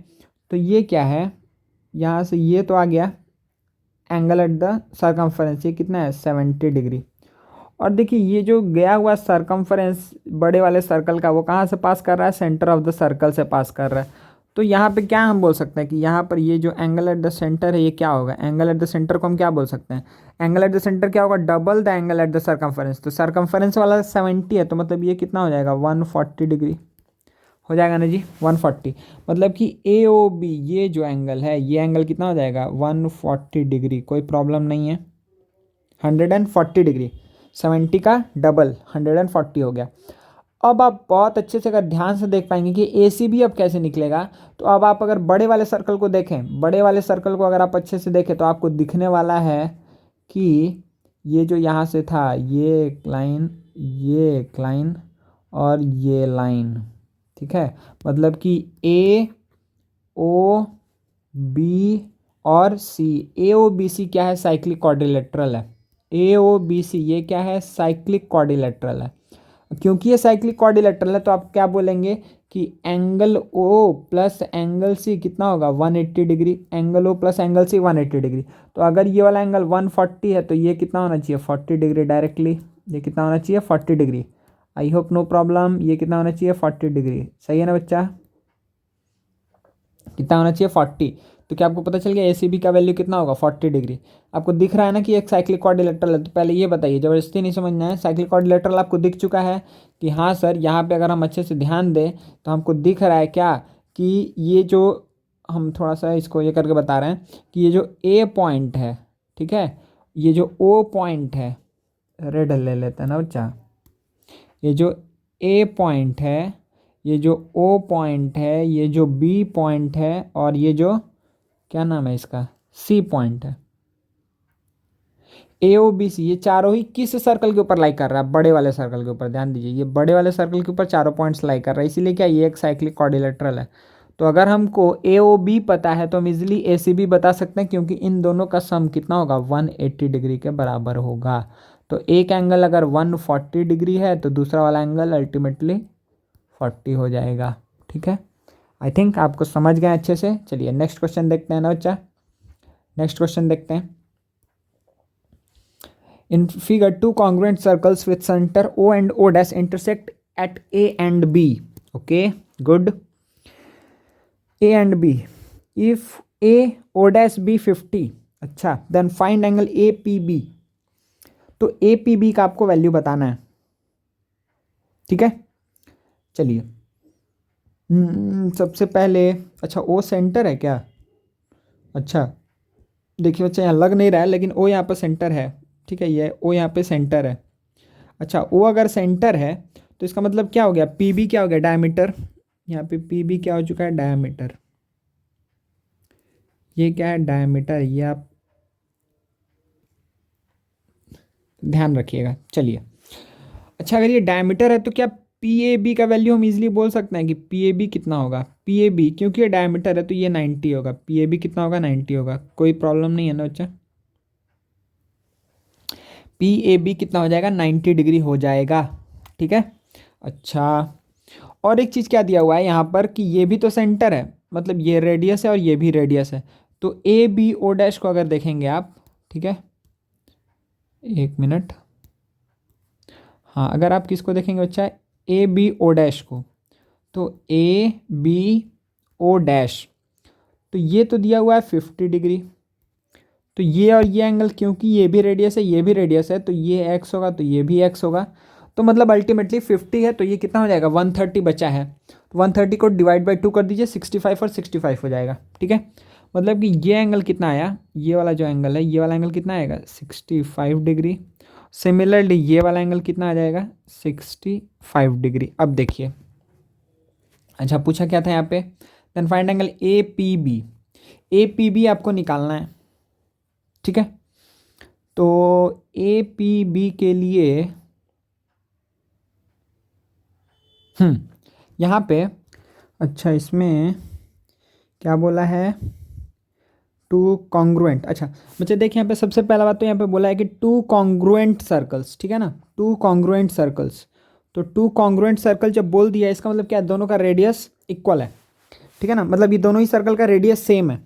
तो ये क्या है, यहाँ से ये तो आ गया एंगल एट द सर्कम्फरेंस, ये कितना है 70 डिग्री। और देखिए ये जो गया हुआ सर्कम्फरेंस बड़े वाले सर्कल का वो कहाँ से पास कर रहा है, सेंटर ऑफ द सर्कल से पास कर रहा है। तो यहाँ पे क्या हम बोल सकते हैं कि यहाँ पर ये जो एंगल एट द सेंटर है ये क्या होगा, एंगल एट द सेंटर को हम क्या बोल सकते हैं, एंगल एट द सेंटर क्या होगा, double the angle at the circumference. तो सर्कम्फरेंस वाला 70 है तो मतलब ये कितना हो जाएगा 140 डिग्री हो जाएगा ना जी, 140। मतलब कि ए ओ बी ये जो एंगल है ये एंगल कितना हो जाएगा 140 डिग्री, कोई प्रॉब्लम नहीं है। 140 डिग्री, 70 का डबल 140 हो गया। अब आप बहुत अच्छे से अगर ध्यान से देख पाएंगे कि ए सी बी अब कैसे निकलेगा। तो अब आप अगर बड़े वाले सर्कल को देखें, बड़े वाले सर्कल को अगर आप अच्छे से देखें तो आपको दिखने वाला है कि ये जो यहाँ से था ये एक लाइन, ये एक लाइन और ये लाइन, ठीक है। मतलब कि ए ओ बी और सी, ए ओ बी सी क्या है, साइक्लिक क्वाड्रिलेटरल है। ए ओ बी सी ये क्या है, साइक्लिक क्वाड्रिलेटरल है। क्योंकि ये साइक्लिक क्वाड्रिलेटरल है तो आप क्या बोलेंगे कि angle O plus angle C कितना होगा 180 degree, angle O plus angle C 180 degree. तो अगर ये वाला एंगल 140 है तो ये कितना होना चाहिए 40 डिग्री डायरेक्टली, ये कितना होना चाहिए 40 degree. I hope no problem, ये कितना होना चाहिए 40 डिग्री, सही है ना बच्चा, कितना होना चाहिए 40। तो क्या आपको पता चल गया ए सी बी का वैल्यू कितना होगा 40 डिग्री। आपको दिख रहा है ना कि एक साइक्लिक क्वाड्रिलेटरल है। तो पहले ये बताइए, जबरदस्ती नहीं समझना है, साइक्लिक क्वाड्रिलेटरल आपको दिख चुका है कि हाँ सर, यहाँ पे अगर हम अच्छे से ध्यान दें तो हमको दिख रहा है क्या कि ये जो हम थोड़ा सा इसको ये करके बता रहे हैं कि ये जो ए पॉइंट है, ठीक है, ये जो ओ पॉइंट है, रेड ले लेते हैं ना बच्चा, ये जो ए पॉइंट है, ये जो ओ पॉइंट है, ये जो बी पॉइंट है और ये जो क्या नाम है इसका सी पॉइंट है, ए ओ बी सी, ये चारों ही किस सर्कल के ऊपर लाई कर रहा है, बड़े वाले सर्कल के ऊपर। ध्यान दीजिए, ये बड़े वाले सर्कल के ऊपर चारों पॉइंट्स लाई कर रहा है, इसीलिए क्या ये एक साइक्लिक क्वाड्रिलेटरल है। तो अगर हमको ए ओ बी पता है तो हम इजिली ए सी बी बता सकते हैं, क्योंकि इन दोनों का सम कितना होगा 180 डिग्री के बराबर होगा। तो एक एंगल अगर 140 डिग्री है तो दूसरा वाला एंगल अल्टीमेटली 40 हो जाएगा, ठीक है। आई थिंक आपको समझ गए अच्छे से। चलिए नेक्स्ट क्वेश्चन देखते हैं ना बच्चा, नेक्स्ट क्वेश्चन देखते हैं। In figure two congruent circles with centre O and O dash intersect at A and B. Okay good, A and B, if A O dash B 50, अच्छा then find angle A P B. तो A P B का आपको value बताना है, ठीक है। चलिए सबसे पहले, अच्छा ओ सेंटर है क्या, अच्छा देखिए बच्चा यहाँ लग नहीं रहा है लेकिन ओ यहाँ पर सेंटर है, ठीक है, ये ओ यहाँ पे सेंटर है। अच्छा ओ अगर सेंटर है तो इसका मतलब क्या हो गया, पी बी क्या हो गया डायमीटर, यहाँ पे पी बी क्या हो चुका है डायमीटर, ये क्या है डायमीटर, ये आप ध्यान रखिएगा। चलिए अच्छा, अगर ये डायमीटर है तो क्या पी ए बी का वैल्यू हम इजीली बोल सकते हैं कि पी ए बी कितना होगा, पी ए बी क्योंकि ये डायमीटर है तो ये 90 होगा, पी ए बी कितना होगा 90 होगा, कोई प्रॉब्लम नहीं है ना बच्चा। पी ए बी कितना हो जाएगा 90 डिग्री हो जाएगा, ठीक है। अच्छा और एक चीज़ क्या दिया हुआ है यहाँ पर कि ये भी तो सेंटर है, मतलब ये रेडियस है और ये भी रेडियस है। तो ए बी ओ डैश को अगर देखेंगे आप, ठीक है, एक मिनट, हाँ अगर आप किसको देखेंगे बच्चा ए बी ओ डैश को, तो ए बी ओ डैश, तो ये तो दिया हुआ है 50 डिग्री। तो ये और ये एंगल क्योंकि ये भी रेडियस है ये भी रेडियस है तो ये एक्स होगा तो ये भी एक्स होगा। तो मतलब अल्टीमेटली 50 है, तो ये कितना हो जाएगा, 130 बचा है, तो 130 को डिवाइड बाई 2 कर दीजिए, 65 और 65 हो जाएगा। ठीक है, मतलब कि ये एंगल कितना आया, ये वाला जो एंगल है, ये वाला एंगल कितना आएगा, 65 डिग्री। सिमिलरली ये वाला एंगल कितना आ जाएगा, 65 डिग्री। अब देखिए, अच्छा पूछा क्या था यहाँ पे, then find angle A P B. A P B आपको निकालना है। ठीक है, तो ए पी बी के लिए यहाँ पे, अच्छा इसमें क्या बोला है, टू कॉन्ग्रुएंट। अच्छा बच्चे देखिए, यहाँ पे सबसे पहला बात तो यहाँ पे बोला है कि टू कॉन्ग्रुएंट सर्कल्स। ठीक है ना, टू कॉन्ग्रुएंट सर्कल्स। तो टू कॉन्ग्रुएंट सर्कल जब बोल दिया, इसका मतलब क्या है, दोनों का रेडियस इक्वल है। ठीक है ना, मतलब ये दोनों ही सर्कल का रेडियस सेम है।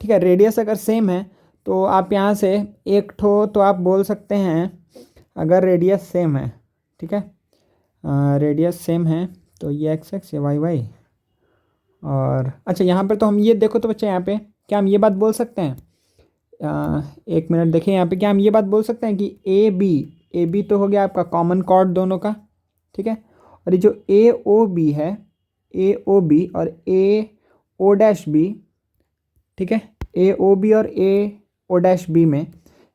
ठीक है, रेडियस अगर सेम है तो आप यहाँ से एक ठो तो आप बोल सकते हैं, अगर रेडियस सेम है, ठीक है, रेडियस सेम है, तो ये एक्स एक्स, ये वाई वाई, और अच्छा यहाँ पर तो हम ये देखो तो बच्चे, यहाँ पे क्या हम ये बात बोल सकते हैं, एक मिनट देखिए, यहाँ पे क्या हम ये बात बोल सकते हैं कि ए बी तो हो गया आपका कॉमन कॉर्ड दोनों का। ठीक है, और ये जो ए ओ बी है, ए ओ बी और ए ओ डैश बी, ठीक है, ए ओ बी और ए ओ डैश बी में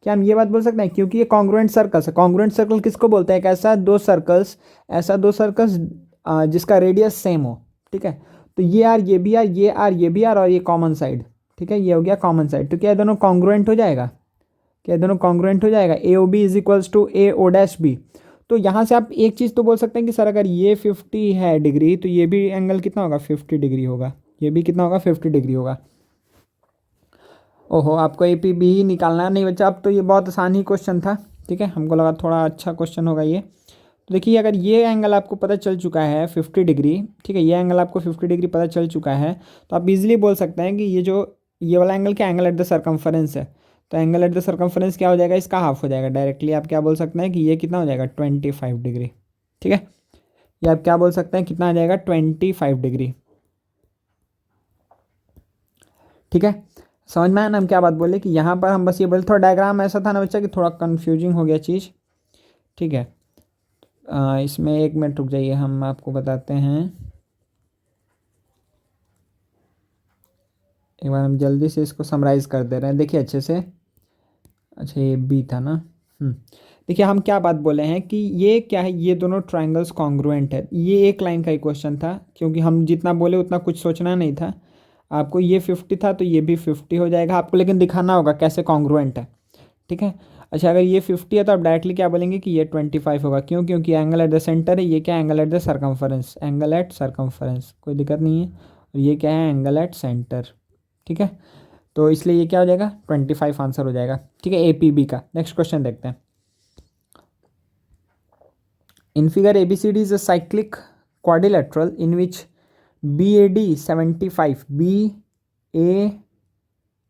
क्या हम ये बात बोल सकते हैं, क्योंकि ये कॉन्ग्रुएंट सर्कल्स है। कॉन्ग्रुएंट सर्कल किसको बोलते हैं, ऐसा दो सर्कल्स जिसका रेडियस सेम हो। ठीक है, तो ये आर ये भी आर, ये आर ये भी आर, और ये कॉमन साइड। ठीक है, ये हो गया कॉमन साइड। तो क्या ये दोनों कॉन्ग्रुएंट हो जाएगा, क्या दोनों कॉन्ग्रुएंट हो जाएगा, A O B is equals to A O dash B. तो यहाँ से आप एक चीज़ तो बोल सकते हैं कि सर अगर ये 50 है डिग्री, तो ये भी एंगल कितना होगा, 50 डिग्री होगा, ये भी कितना होगा, 50 डिग्री होगा। ओहो, आपको ए पी बी ही निकालना नहीं बच्चा, अब तो ये बहुत आसान ही क्वेश्चन था। ठीक है, हमको लगा थोड़ा अच्छा क्वेश्चन होगा ये। तो देखिए, अगर ये एंगल आपको पता चल चुका है 50 डिग्री, ठीक है, ये एंगल आपको 50 डिग्री पता चल चुका है, तो आप इजीली बोल सकते हैं कि ये वाला एंगल क्या, एंगल एट द सर्कमफरेंस है। तो एंगल एट द सर्कमफरेंस क्या हो जाएगा, इसका हाफ हो जाएगा। डायरेक्टली आप क्या बोल सकते हैं कि ये कितना हो जाएगा, 25 डिग्री। ठीक है, ये आप क्या बोल सकते हैं, कितना आ जाएगा, 25 डिग्री। ठीक है, समझ में आया ना हम क्या बात बोले, कि यहाँ पर हम बस ये बोले, थोड़ा डायग्राम ऐसा था ना बच्चा कि थोड़ा कन्फ्यूजिंग हो गया चीज़। ठीक है, इसमें एक मिनट रुक जाइए, हम आपको बताते हैं, एक बार हम जल्दी से इसको समराइज़ कर दे रहे हैं, देखिए अच्छे से। अच्छा ये बी था ना, देखिए हम क्या बात बोले हैं कि ये क्या है, ये दोनों ट्रायंगल्स कॉन्ग्रुएंट है। ये एक लाइन का ही क्वेश्चन था, क्योंकि हम जितना बोले उतना कुछ सोचना नहीं था। आपको ये 50 था तो ये भी 50 हो जाएगा आपको, लेकिन दिखाना होगा कैसे कॉन्ग्रुएंट है। ठीक है, अच्छा अगर ये 50 है तो आप डायरेक्टली क्या बोलेंगे कि ये 25 होगा, क्यों, क्योंकि एंगल एट द सेंटर है, ये क्या, angle at the circumference, angle at circumference, कोई दिक्कत नहीं है, और ये क्या है, एंगल एट सेंटर। ठीक है, तो इसलिए ये क्या हो जाएगा, 25 आंसर हो जाएगा। ठीक है, ए पी बी का। नेक्स्ट क्वेश्चन देखते हैं। In figure A B C D is a cyclic quadrilateral in which B A D 75, B A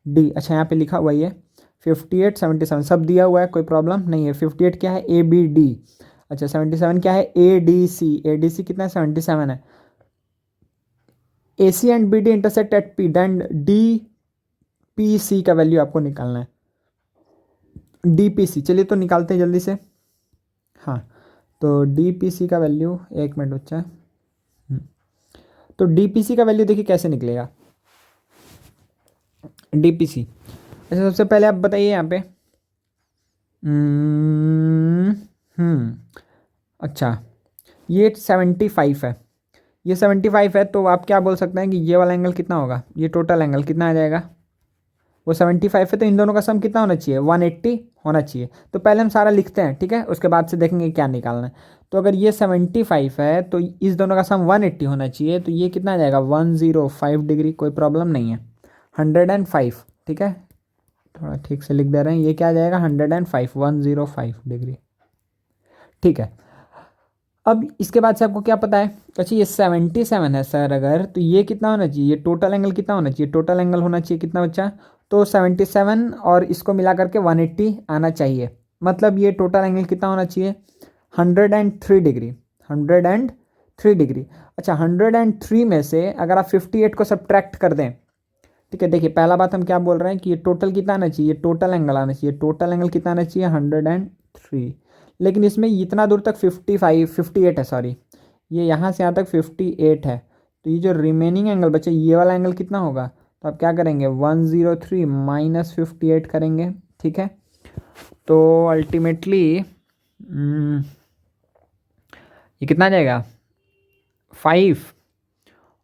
D, अच्छा यहाँ पे लिखा हुआ है 58 77 सब दिया हुआ है, कोई प्रॉब्लम नहीं है। 58 क्या है, ए बी डी, अच्छा 77 क्या है, A D C, A D सी कितना है, 77 है। A C and B D intersect at P, then D P C का वैल्यू आपको निकालना है। डी पी सी, चलिए तो निकालते हैं जल्दी से। हाँ, तो डी पी सी का वैल्यू, एक मिनट बच्चा, तो डी पी सी का वैल्यू देखिए कैसे निकलेगा, डी पी सी। अच्छा सबसे पहले आप बताइए यहाँ पे, अच्छा ये 75 है, ये 75 है, तो आप क्या बोल सकते हैं कि ये वाला एंगल कितना होगा, ये टोटल एंगल कितना आ जाएगा, वो 75 है, तो इन दोनों का सम कितना होना चाहिए, 180 होना चाहिए। तो पहले हम सारा लिखते हैं, ठीक है, उसके बाद से देखेंगे क्या निकालना है। तो अगर ये 75 है तो इस दोनों का सम 180 होना चाहिए, तो ये कितना आ जाएगा, 105 डिग्री, कोई प्रॉब्लम नहीं है, 105। ठीक है, थोड़ा ठीक से लिख दे रहे हैं, ये क्या आ जाएगा, 105, 105 डिग्री। ठीक है, अब इसके बाद से आपको क्या पता है, अच्छा ये 77 है सर अगर, तो ये कितना होना चाहिए, ये टोटल एंगल कितना होना चाहिए, टोटल एंगल होना चाहिए कितना बच्चा, तो 77 और इसको मिला करके 180 आना चाहिए। मतलब ये टोटल एंगल कितना होना चाहिए, 103 डिग्री, 103 डिग्री। अच्छा 103 में से अगर आप 58 को सब्ट्रैक्ट कर दें, ठीक है, देखिए पहला बात हम क्या बोल रहे हैं कि ये टोटल कितना आना चाहिए, टोटल एंगल आना चाहिए, टोटल एंगल कितना आना चाहिए, 103। लेकिन इसमें इतना दूर तक 58 है, सॉरी, ये यहाँ से यहाँ तक 58 है। तो ये जो रिमेनिंग एंगल बचे, ये वाला एंगल कितना होगा? तो आप क्या करेंगे, 103 माइनस 58 करेंगे, ठीक है। तो अल्टीमेटली ये कितना आ जाएगा, 5,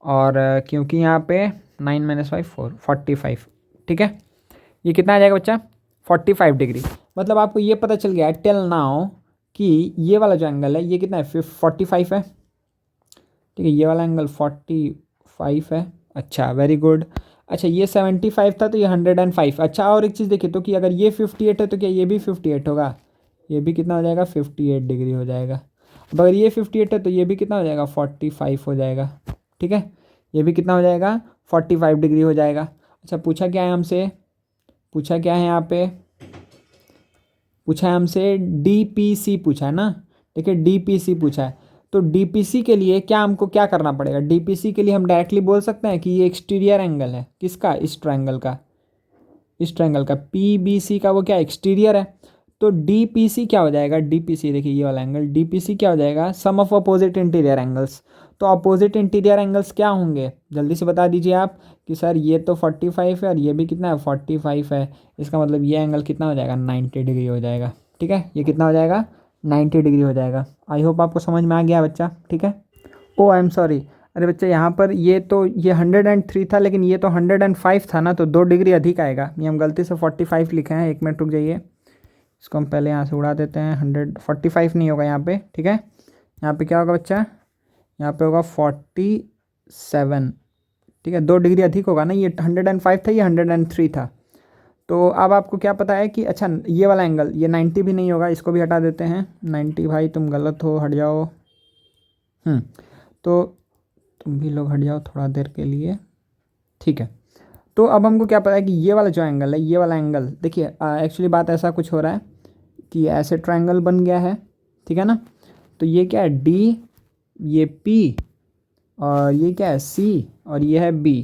और क्योंकि यहाँ पे 9 माइनस 5 4 45, ठीक है। ये कितना आ जाएगा बच्चा, 45 डिग्री। मतलब आपको ये पता चल गया टिल नाउ कि ये वाला जो एंगल है ये कितना है, 45 है, ठीक है। ये वाला एंगल 45 है, अच्छा, वेरी गुड। अच्छा, ये 75 था तो ये 105। अच्छा, और एक चीज़ देखिए तो कि अगर ये 58 है तो क्या ये भी 58 होगा? ये भी कितना हो जाएगा, 58 डिग्री हो जाएगा। अब अगर ये 58 है तो ये भी कितना हो जाएगा, 45 हो जाएगा, ठीक है। ये भी कितना हो जाएगा, 45 डिग्री हो जाएगा। अच्छा, पूछा क्या है हमसे, पूछा क्या है यहाँ पे, पूछा है हमसे DPC पूछा है ना, देखिए DPC पूछा है। तो DPC के लिए क्या हमको क्या करना पड़ेगा, DPC के लिए हम डायरेक्टली बोल सकते हैं कि ये एक्सटीरियर एंगल है, किसका, इस ट्रायंगल का, इस ट्रायंगल का। PBC का वो क्या एक्सटीरियर है, तो DPC क्या हो जाएगा, DPC देखिए ये वाला एंगल, DPC क्या हो जाएगा, सम ऑफ अपोजिट इंटीरियर एंगल्स। तो अपोजिट इंटीरियर एंगल्स क्या होंगे, जल्दी से बता दीजिए आप कि सर ये तो 45 है और ये भी कितना है, 45 है। इसका मतलब ये एंगल कितना हो जाएगा, 90 डिग्री हो जाएगा, ठीक है। ये कितना हो जाएगा, 90 डिग्री हो जाएगा। आई होप आपको समझ में आ गया बच्चा, ठीक है। ओ आई एम सॉरी, अरे बच्चा यहाँ पर ये तो ये 103 था, लेकिन ये तो 105 था ना, तो 2 डिग्री अधिक आएगा। ये हम गलती से 45 लिखे हैं, 1 मिनट रुक जाइए, इसको हम पहले यहाँ से उड़ा देते हैं। 145 नहीं होगा यहाँ पे, ठीक है। यहाँ पे क्या होगा बच्चा, यहाँ पे होगा 47, ठीक है। 2 डिग्री अधिक होगा ना, ये 105 था, ये 103 था। तो अब आपको क्या पता है कि अच्छा ये वाला एंगल, ये 90 भी नहीं होगा, इसको भी हटा देते हैं। 90 भाई तुम गलत हो, हट जाओ। तो तुम भी लोग हट जाओ थोड़ा देर के लिए, ठीक है। तो अब हमको क्या पता है कि ये वाला जो एंगल है, ये वाला एंगल देखिए, एक्चुअली बात ऐसा कुछ हो रहा है कि ऐसे ट्रायंगल बन गया है, ठीक है ना। तो ये क्या है, D, ये P, और ये क्या है, C, और ये है B।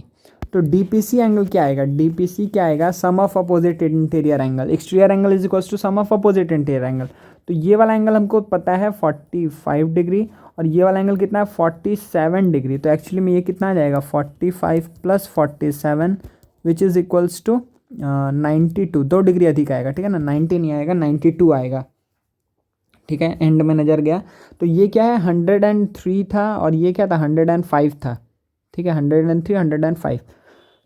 तो DPC एंगल क्या आएगा, DPC क्या आएगा, sum of opposite interior angle, exterior angle is equals to sum of opposite interior angle. तो ये वाला एंगल हमको पता है 45 डिग्री, और ये वाला एंगल कितना है, 47 डिग्री। तो एक्चुअली में ये कितना आ जाएगा, 45 plus 47 which is equals to 92, 2 degree अधिक आएगा, ठीक है ना। 90 नहीं आएगा, 92 आएगा, ठीक है। एंड में नज़र गया, तो ये क्या है, 103 था और ये क्या था, 105 था, ठीक है। 103 105,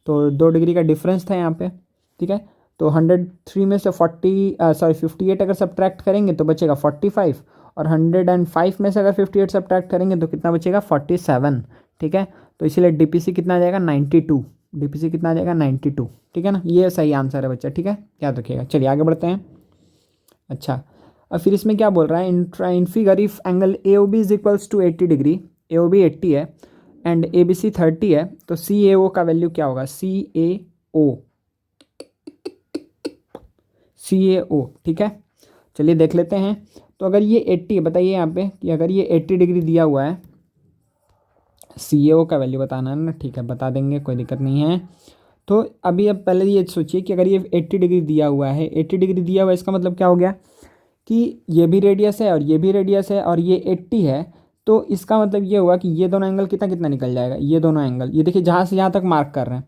तो 2 डिग्री का डिफरेंस था यहाँ पे, ठीक है। तो 103 में से 58 अगर सब्ट्रैक्ट करेंगे तो बचेगा 45, और 105 में से अगर 58 सब्ट्रैक्ट करेंगे तो कितना बचेगा, 47, ठीक है। तो इसीलिए DPC कितना आ जाएगा, 92, DPC कितना आ जाएगा, 92, ठीक है ना। ये सही आंसर है बच्चा, ठीक है, याद रखिएगा। चलिए आगे बढ़ते हैं। अच्छा, अब फिर इसमें क्या बोल रहा है, in figure if angle AOB is equals to 80 degree, AOB 80 है एंड ABC 30 है, तो CAO का वैल्यू क्या होगा, CAO, ठीक है। चलिए देख लेते हैं। तो अगर ये 80 है, बताइए यहाँ पे कि अगर ये 80 डिग्री दिया हुआ है, CAO का वैल्यू बताना है ना, ठीक है, बता देंगे, कोई दिक्कत नहीं है। तो अभी अब पहले ये सोचिए कि अगर ये 80 डिग्री दिया हुआ है, 80 डिग्री दिया हुआ है, इसका मतलब क्या हो गया कि ये भी रेडियस है और ये भी रेडियस है और ये 80 है। तो इसका मतलब ये हुआ कि ये दोनों एंगल कितना कितना निकल जाएगा, ये दोनों एंगल, ये देखिए जहाँ से जहाँ तक मार्क कर रहे हैं।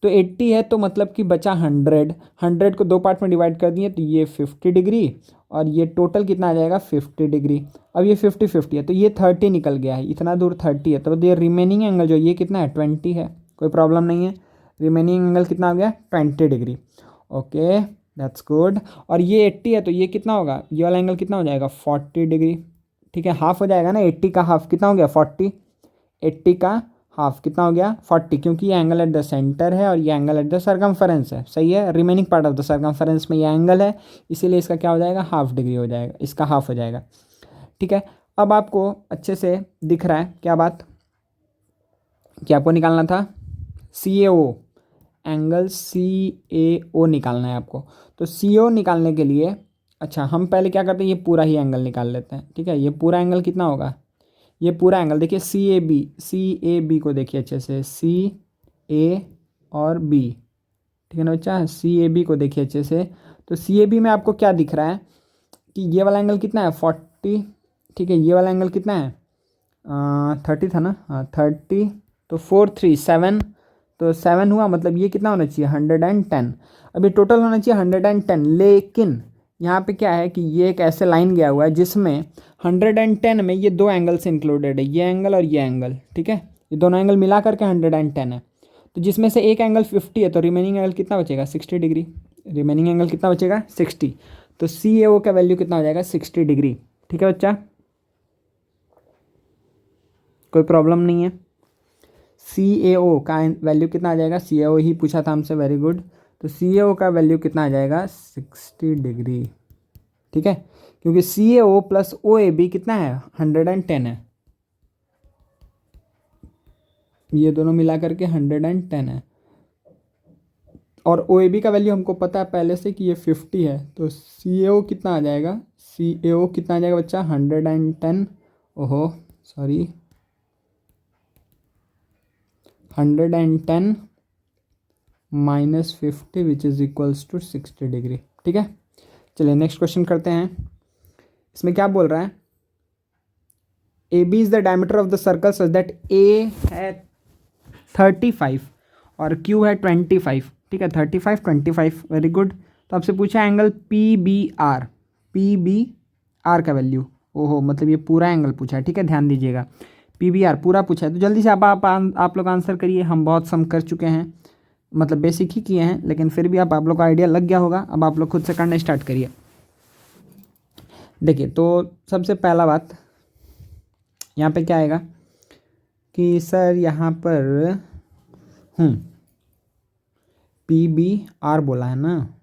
तो 80 है तो मतलब कि बचा 100 को 2 पार्ट में डिवाइड कर दिए, तो ये 50 डिग्री और ये टोटल कितना आ जाएगा, 50 डिग्री। अब ये 50 है तो ये 30 निकल गया है, इतना दूर 30 है, तो ये रिमेनिंग एंगल जो ये कितना है, 20 है, कोई प्रॉब्लम नहीं है। रिमेनिंग एंगल कितना हो गया, 20 डिग्री, ओके दैट्स गुड। और ये 80 है तो ये कितना होगा, ये वाला एंगल कितना हो जाएगा, 40 डिग्री, ठीक है। हाफ हो जाएगा ना, 80 का हाफ कितना हो गया, 40, 80 का हाफ कितना हो गया, 40, क्योंकि ये एंगल एट द सेंटर है और ये एंगल एट द सर्कमफेरेंस है, सही है। Remaining part of the circumference में ये एंगल है, इसीलिए इसका क्या हो जाएगा, हाफ डिग्री हो जाएगा, इसका हाफ हो जाएगा, ठीक है। अब आपको अच्छे से दिख रहा है क्या बात, क्या आपको निकालना था, CAO, एंगल CAO निकालना है आपको। तो CO निकालने के लिए अच्छा हम पहले क्या करते हैं, ये पूरा ही एंगल निकाल लेते हैं, ठीक है। ये पूरा एंगल कितना होगा, ये पूरा एंगल देखिए, CAB को देखिए अच्छे से, CA और B, ठीक है ना बच्चा, CAB को देखिए अच्छे से। तो CAB में आपको क्या दिख रहा है कि ये वाला एंगल कितना है 40, ठीक है, ये वाला एंगल कितना है 30 था ना, हाँ 30, तो 4 3 7, तो 7 हुआ, मतलब ये कितना होना चाहिए 110। अभी टोटल होना चाहिए 110, लेकिन यहाँ पे क्या है कि ये एक ऐसे लाइन गया हुआ है जिसमें 110 में ये दो एंगल्स इंक्लूडेड है, ये एंगल और ये एंगल, ठीक है, ये दोनों एंगल मिला करके 110 है। तो जिसमें से एक एंगल 50 है, तो रिमेनिंग एंगल कितना बचेगा 60 डिग्री, रिमेनिंग एंगल कितना बचेगा 60। तो सी ए ओ का वैल्यू कितना हो जाएगा 60 डिग्री। ठीक है बच्चा, कोई प्रॉब्लम नहीं है। सी ए ओ का वैल्यू कितना आ जाएगा, सी ए ओ ही पूछा था हमसे, वेरी गुड। तो सी ए ओ का वैल्यू कितना आ जाएगा 60 डिग्री। ठीक है, क्योंकि सी ए O plus O A B कितना है 110 है, ये दोनों मिला करके 110 है, और ओ ए बी का वैल्यू हमको पता है पहले से कि ये 50 है। तो सी ए ओ कितना आ जाएगा, सी ए ओ कितना आ जाएगा बच्चा 110, ओहो sorry 110 -50 which is equals to 60 degree. ठीक है, चलिए नेक्स्ट क्वेश्चन करते हैं। इसमें क्या बोल रहा है, A B is the diameter of the circle such that A है 35 और क्यू है 25। ठीक है, 35 25, वेरी गुड। तो आपसे पूछा angle P B R, P B R का वैल्यू, ओहो मतलब ये पूरा एंगल पूछा है। ठीक है, ध्यान दीजिएगा, पी बी आर पूरा पूछा है, तो जल्दी से आप लोग आंसर करिए। हम बहुत सम कर चुके हैं, मतलब बेसिक ही किए हैं, लेकिन फिर भी आप लोग को आइडिया लग गया होगा। अब आप लोग खुद से करना स्टार्ट करिए। देखिए, तो सबसे पहला बात यहाँ पे क्या आएगा कि सर यहाँ पर पी बी आर बोला है ना,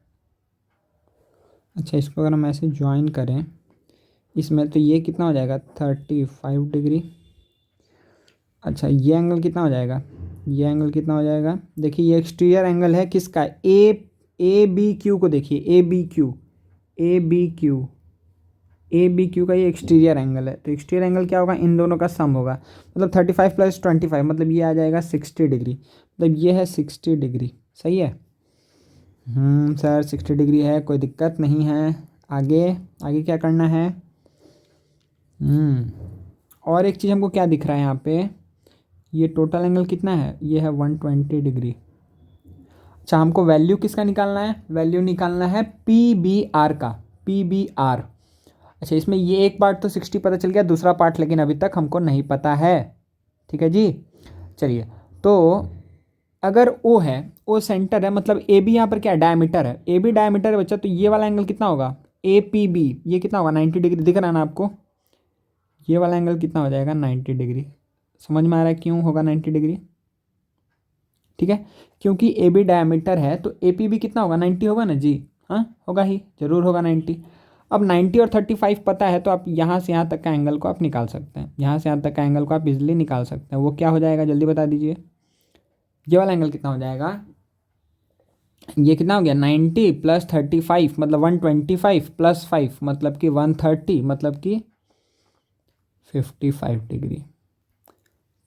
अच्छा इसको अगर हम ऐसे ज्वाइन करें इसमें, तो ये कितना हो जाएगा 35 डिग्री। अच्छा ये एंगल कितना हो जाएगा, ये एंगल कितना हो जाएगा, देखिए ये एक्सटीरियर एंगल है किसका, ए बी क्यू को देखिए, ए बी क्यू का ये एक्सटीरियर एंगल है। तो एक्सटीरियर एंगल क्या होगा, इन दोनों का सम होगा, मतलब 35 + 25, मतलब ये आ जाएगा 60 डिग्री, मतलब ये है 60 डिग्री। सही है, सर 60 डिग्री है, कोई दिक्कत नहीं है। आगे आगे क्या करना है, और एक चीज़ हमको क्या दिख रहा है यहाँ पे, ये टोटल एंगल कितना है, ये है 120 डिग्री। अच्छा हमको वैल्यू किसका निकालना है, वैल्यू निकालना है पी बी आर का, पी बी आर। अच्छा इसमें ये एक पार्ट तो 60 पता चल गया, दूसरा पार्ट लेकिन अभी तक हमको नहीं पता है। ठीक है जी, चलिए, तो अगर ओ है, ओ सेंटर है, मतलब ए बी यहाँ पर क्या डायमीटर है, ए बी डायमीटर है बच्चा, तो ये वाला एंगल कितना होगा ए पी बी, ये कितना होगा 90 डिग्री, दिख रहा है ना आपको, ये वाला एंगल कितना हो जाएगा 90 डिग्री। समझ में आ रहा है क्यों होगा 90 डिग्री। ठीक है, क्योंकि ए बी डायमीटर है, तो ए पी बी कितना होगा 90 होगा ना जी, हाँ होगा ही, जरूर होगा 90। अब 90 और 35 पता है, तो आप यहाँ से यहाँ तक का एंगल को आप निकाल सकते हैं, यहाँ से यहाँ तक का एंगल को आप इजीली निकाल सकते हैं। वो क्या हो जाएगा जल्दी बता दीजिए, ये वाला एंगल कितना हो जाएगा, ये कितना हो गया 90 + 35 मतलब 125 + 5 मतलब कि 130 मतलब कि 55 डिग्री।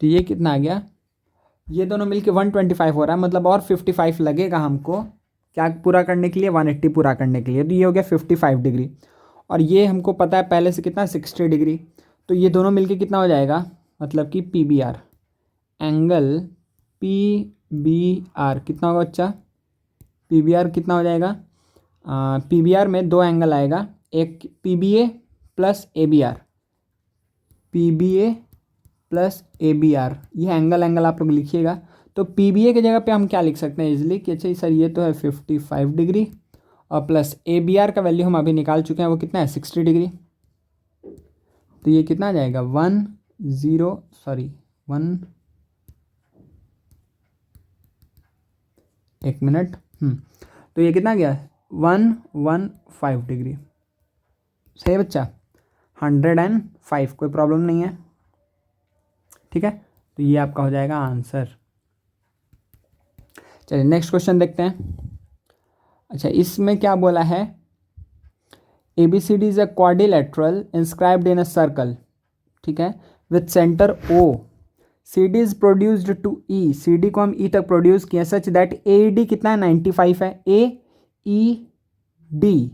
तो ये कितना आ गया, ये दोनों मिलके 125 हो रहा है, मतलब और 55 लगेगा हमको क्या पूरा करने के लिए, 180 पूरा करने के लिए। तो ये हो गया 55 डिग्री, और ये हमको पता है पहले से कितना 60 डिग्री। तो ये दोनों मिलके कितना हो जाएगा, मतलब कि P B R, angle P B R कितना होगा बच्चा, पी बी आर कितना हो जाएगा, पी बी आर में दो एंगल आएगा, एक P B A plus A B R, P B A plus A B R, ये एंगल आप लोग लिखिएगा। तो पी बी ए की जगह पे हम क्या लिख सकते हैं इजली कि अच्छा सर ये तो है 55 डिग्री, और प्लस ए बी आर का वैल्यू हम अभी निकाल चुके हैं, वो कितना है 60 डिग्री। तो ये कितना आ जाएगा 1 मिनट, तो ये कितना गया 115 डिग्री। सही है बच्चा, 105, कोई प्रॉब्लम नहीं है। ठीक है, तो ये आपका हो जाएगा आंसर। चलिए नेक्स्ट क्वेश्चन देखते हैं। अच्छा इसमें क्या बोला है, A B C D is a quadrilateral inscribed in a circle, ठीक है, with centre O, C D is produced to E, C D को हम ई तक प्रोड्यूस किए सच दैट ए डी कितना है 95 है, ए ई डी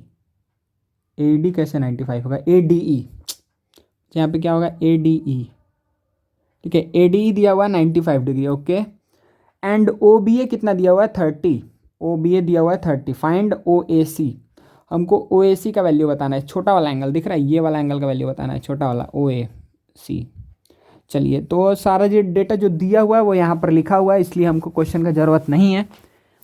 ए डी कैसे 95 होगा, ए डी ई, यहाँ पे क्या होगा ए डी ई, ठीक है। ए डी ई दिया हुआ है 95 degree, okay. And O B A कितना दिया हुआ है 30, ओ बी ए दिया हुआ है 30। फाइंड ओ ए सी, हमको ओ ए सी का वैल्यू बताना है, छोटा वाला एंगल दिख रहा है, ये वाला एंगल का वैल्यू बताना है, छोटा वाला ओ ए सी। चलिए, तो सारा जो डेटा जो दिया हुआ है वो यहाँ पर लिखा हुआ है, इसलिए हमको क्वेश्चन का ज़रूरत नहीं है।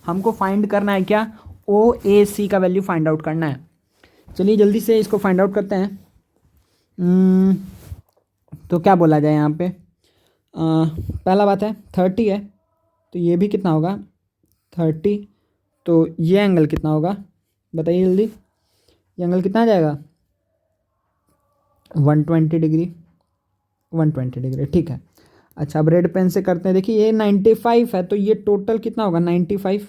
हमको फाइंड करना है क्या, ओ ए सी का वैल्यू फाइंड आउट करना है। चलिए जल्दी से इसको फाइंड आउट करते हैं। तो क्या बोला जाए यहाँ पे, पहला बात है 30 है, तो ये भी कितना होगा 30, तो ये एंगल कितना होगा बताइए जल्दी, ये एंगल कितना आ जाएगा 120 डिग्री, 120 डिग्री, ठीक है। अच्छा, अब रेड पेन से करते हैं, देखिए ये 95 है, तो ये टोटल कितना होगा 95,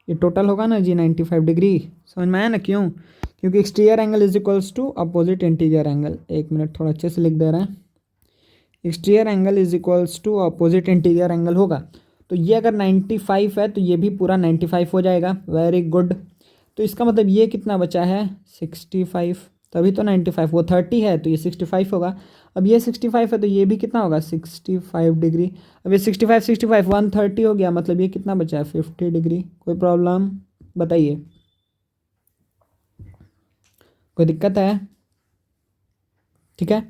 ये टोटल होगा ना जी 95 डिग्री, समझ में आया ना, क्यों, क्योंकि exterior angle is equals to opposite interior angle. एक मिनट, थोड़ा अच्छे से लिख दे रहे हैं, exterior angle is equals to opposite interior angle होगा, तो ये अगर 95 है तो ये भी पूरा 95 हो जाएगा, वेरी गुड। तो इसका मतलब ये कितना बचा है 65, तभी तो 95, वो 30 है तो ये 65 होगा। अब ये 65 है तो ये भी कितना होगा 65 डिग्री। अब ये 65 130 हो गया, मतलब ये कितना बचा है 50 डिग्री। कोई प्रॉब्लम बताइए, कोई दिक्कत है, ठीक है।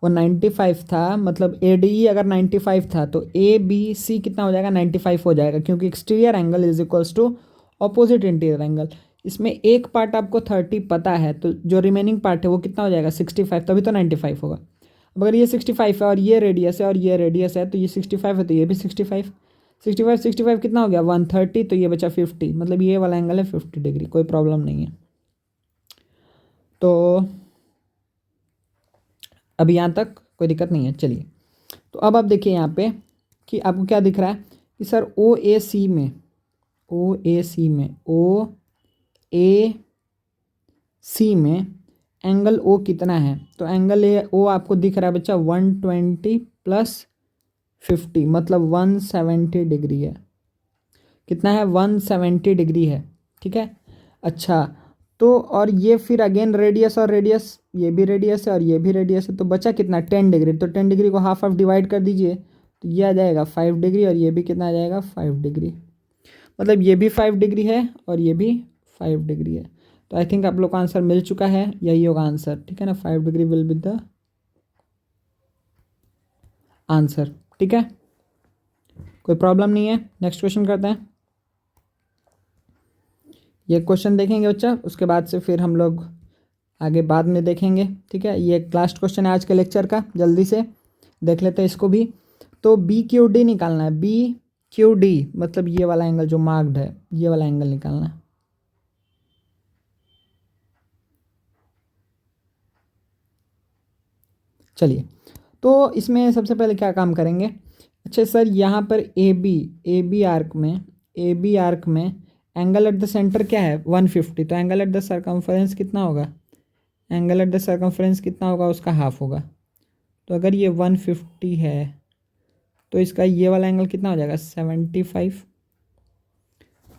वो 95 था, मतलब ए डी ई अगर 95 था तो ए बी सी कितना हो जाएगा 95 हो जाएगा, क्योंकि exterior angle is equals to opposite interior angle. इसमें एक पार्ट आपको 30 पता है, तो जो रिमेनिंग पार्ट है वो कितना हो जाएगा 65, तभी तो 95 होगा। अब अगर ये 65 है और ये रेडियस है और ये रेडियस है, तो ये 65 है तो ये भी 65, 65 कितना हो गया 130, तो ये बचा 50, मतलब ये वाला एंगल है 50 डिग्री। कोई प्रॉब्लम नहीं है। तो अब यहाँ तक कोई दिक्कत नहीं है। चलिए, तो अब आप देखिए यहाँ पे कि आपको क्या दिख रहा है कि सर ओ ए सी में एंगल ओ कितना है, तो एंगल ए ओ आपको दिख रहा है बच्चा 120 प्लस 50, मतलब 170 डिग्री है। कितना है 170 डिग्री है, ठीक है। अच्छा, तो और ये फिर अगेन रेडियस और रेडियस, ये भी रेडियस है और ये भी रेडियस है, तो बचा कितना 10 डिग्री। तो 10 डिग्री को हाफ डिवाइड कर दीजिए, तो ये आ जाएगा 5 डिग्री और ये भी कितना आ जाएगा 5 डिग्री, मतलब ये भी 5 डिग्री है और ये भी 5 डिग्री है। तो आई थिंक आप लोग का आंसर मिल चुका है, यही होगा आंसर, ठीक है ना। 5 degree will be the answer, ठीक है, कोई प्रॉब्लम नहीं है। नेक्स्ट क्वेश्चन करते हैं। ये क्वेश्चन देखेंगे बच्चा, उसके बाद से फिर हम लोग आगे बाद में देखेंगे, ठीक है। ये लास्ट क्वेश्चन है आज के लेक्चर का, जल्दी से देख लेते हैं इसको भी। तो बी क्यू डी निकालना है, बी क्यू डी मतलब ये वाला एंगल जो मार्क्ड है, ये वाला एंगल निकालना है। चलिए, तो इसमें सबसे पहले क्या काम करेंगे। अच्छा सर, यहाँ पर ए बी आर्क में एंगल एट द सेंटर क्या है 150, तो एंगल एट द सर्कमफरेंस कितना होगा, एंगल एट द सर्कमफरेंस कितना होगा, उसका हाफ होगा। तो अगर ये 150 है तो इसका ये वाला एंगल कितना हो जाएगा 75,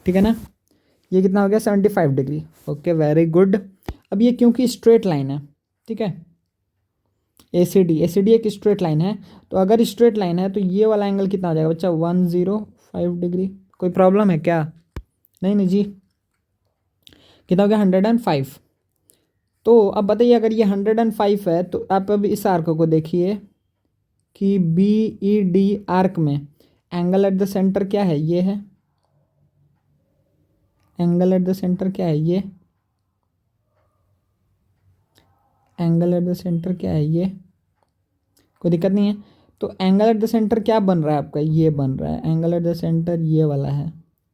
ठीक है ना। ये कितना हो गया 75 डिग्री, ओके वेरी गुड। अब ये क्योंकि स्ट्रेट लाइन है, ठीक है, ए सी डी एक स्ट्रेट लाइन है, तो अगर स्ट्रेट लाइन है तो ये वाला एंगल कितना हो जाएगा बच्चा 105 डिग्री। कोई प्रॉब्लम है क्या, नहीं जी, कितना हो गया 105। तो अब बताइए, अगर ये 105 है तो आप अब इस आर्क को देखिए कि बी ई डी आर्क में एंगल एट द सेंटर क्या है, ये है एंगल एट द सेंटर क्या है, ये एंगल एट द सेंटर क्या है, ये कोई दिक्कत नहीं है। तो एंगल एट द सेंटर क्या बन रहा है आपका, ये बन रहा है एंगल एट द सेंटर, ये वाला है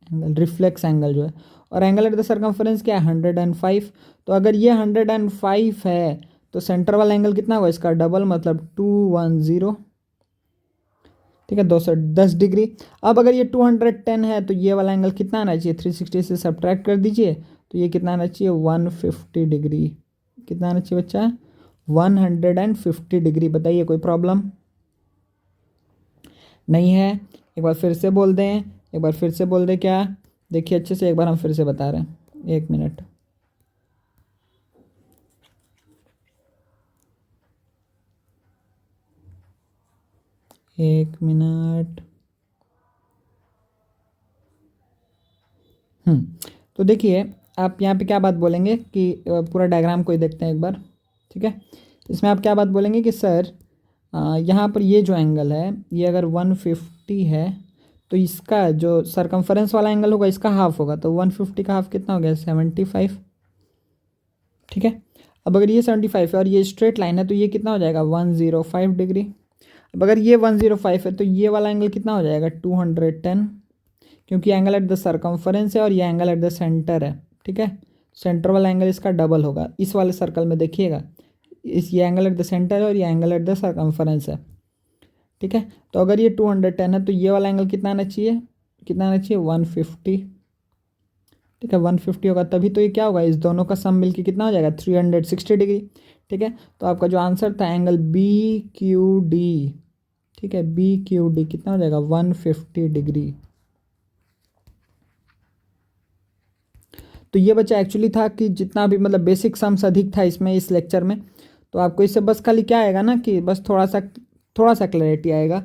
एंगल, रिफ्लेक्स एंगल जो है। और एंगल एट द सर्कमफरेंस क्या है 105, तो अगर ये 105 है तो सेंटर वाला एंगल कितना होगा इसका डबल, मतलब 210, ठीक है 210 डिग्री। अब अगर ये 210 है तो ये वाला एंगल कितना आना चाहिए 360 से सब्ट्रैक्ट कर दीजिए, तो ये कितना आना चाहिए 150 डिग्री। कितना आना चाहिए बच्चा 150 डिग्री। बताइए कोई प्रॉब्लम नहीं है। एक बार फिर से बोल दें, एक बार फिर से बोल दें, क्या देखिए अच्छे से एक बार हम फिर से बता रहे हैं, एक मिनट। एक मिनट। तो देखिए आप यहाँ पे क्या बात बोलेंगे कि पूरा डायग्राम को ही देखते हैं एक बार, ठीक है। इसमें आप क्या बात बोलेंगे कि सर यहाँ पर ये जो एंगल है ये अगर 150 है तो इसका जो सरकमफरेंस वाला एंगल होगा इसका हाफ होगा, तो 150 का हाफ कितना हो गया 75, ठीक है। अब अगर ये 75 है और ये स्ट्रेट लाइन है तो ये कितना हो जाएगा 105 डिग्री। अब अगर ये 105 है तो ये वाला एंगल कितना हो जाएगा 210, क्योंकि एंगल एट द सरकमफरेंस है और ये एंगल एट द सेंटर है, ठीक है। सेंटर वाला एंगल इसका डबल होगा। इस वाले सर्कल में देखिएगा ये एंगल एट द सेंटर है और ये एंगल एट द सरकमफरेंस है, ठीक है। तो अगर ये 210 है तो ये वाला एंगल कितना आना चाहिए, 150, ठीक है। 150 होगा तभी तो ये क्या होगा, इस दोनों का सम मिलके कितना हो जाएगा 360 डिग्री, ठीक है। तो आपका जो आंसर था एंगल बी क्यू डी, ठीक है, बी क्यू डी कितना हो जाएगा 150 डिग्री। तो ये बच्चा एक्चुअली था कि जितना भी मतलब बेसिक सम्स अधिक था इसमें इस लेक्चर में, तो आपको इससे बस खाली क्या आएगा ना कि बस थोड़ा सा क्लैरिटी आएगा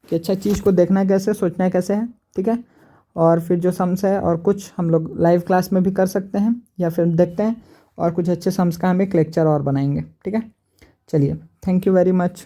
कि अच्छा चीज़ को देखना कैसे, सोचना कैसे है, ठीक है। और फिर जो सम्स है और कुछ हम लोग लाइव क्लास में भी कर सकते हैं या फिर देखते हैं, और कुछ अच्छे सम्स का हम एक लेक्चर और बनाएंगे, ठीक है। चलिए, थैंक यू वेरी मच।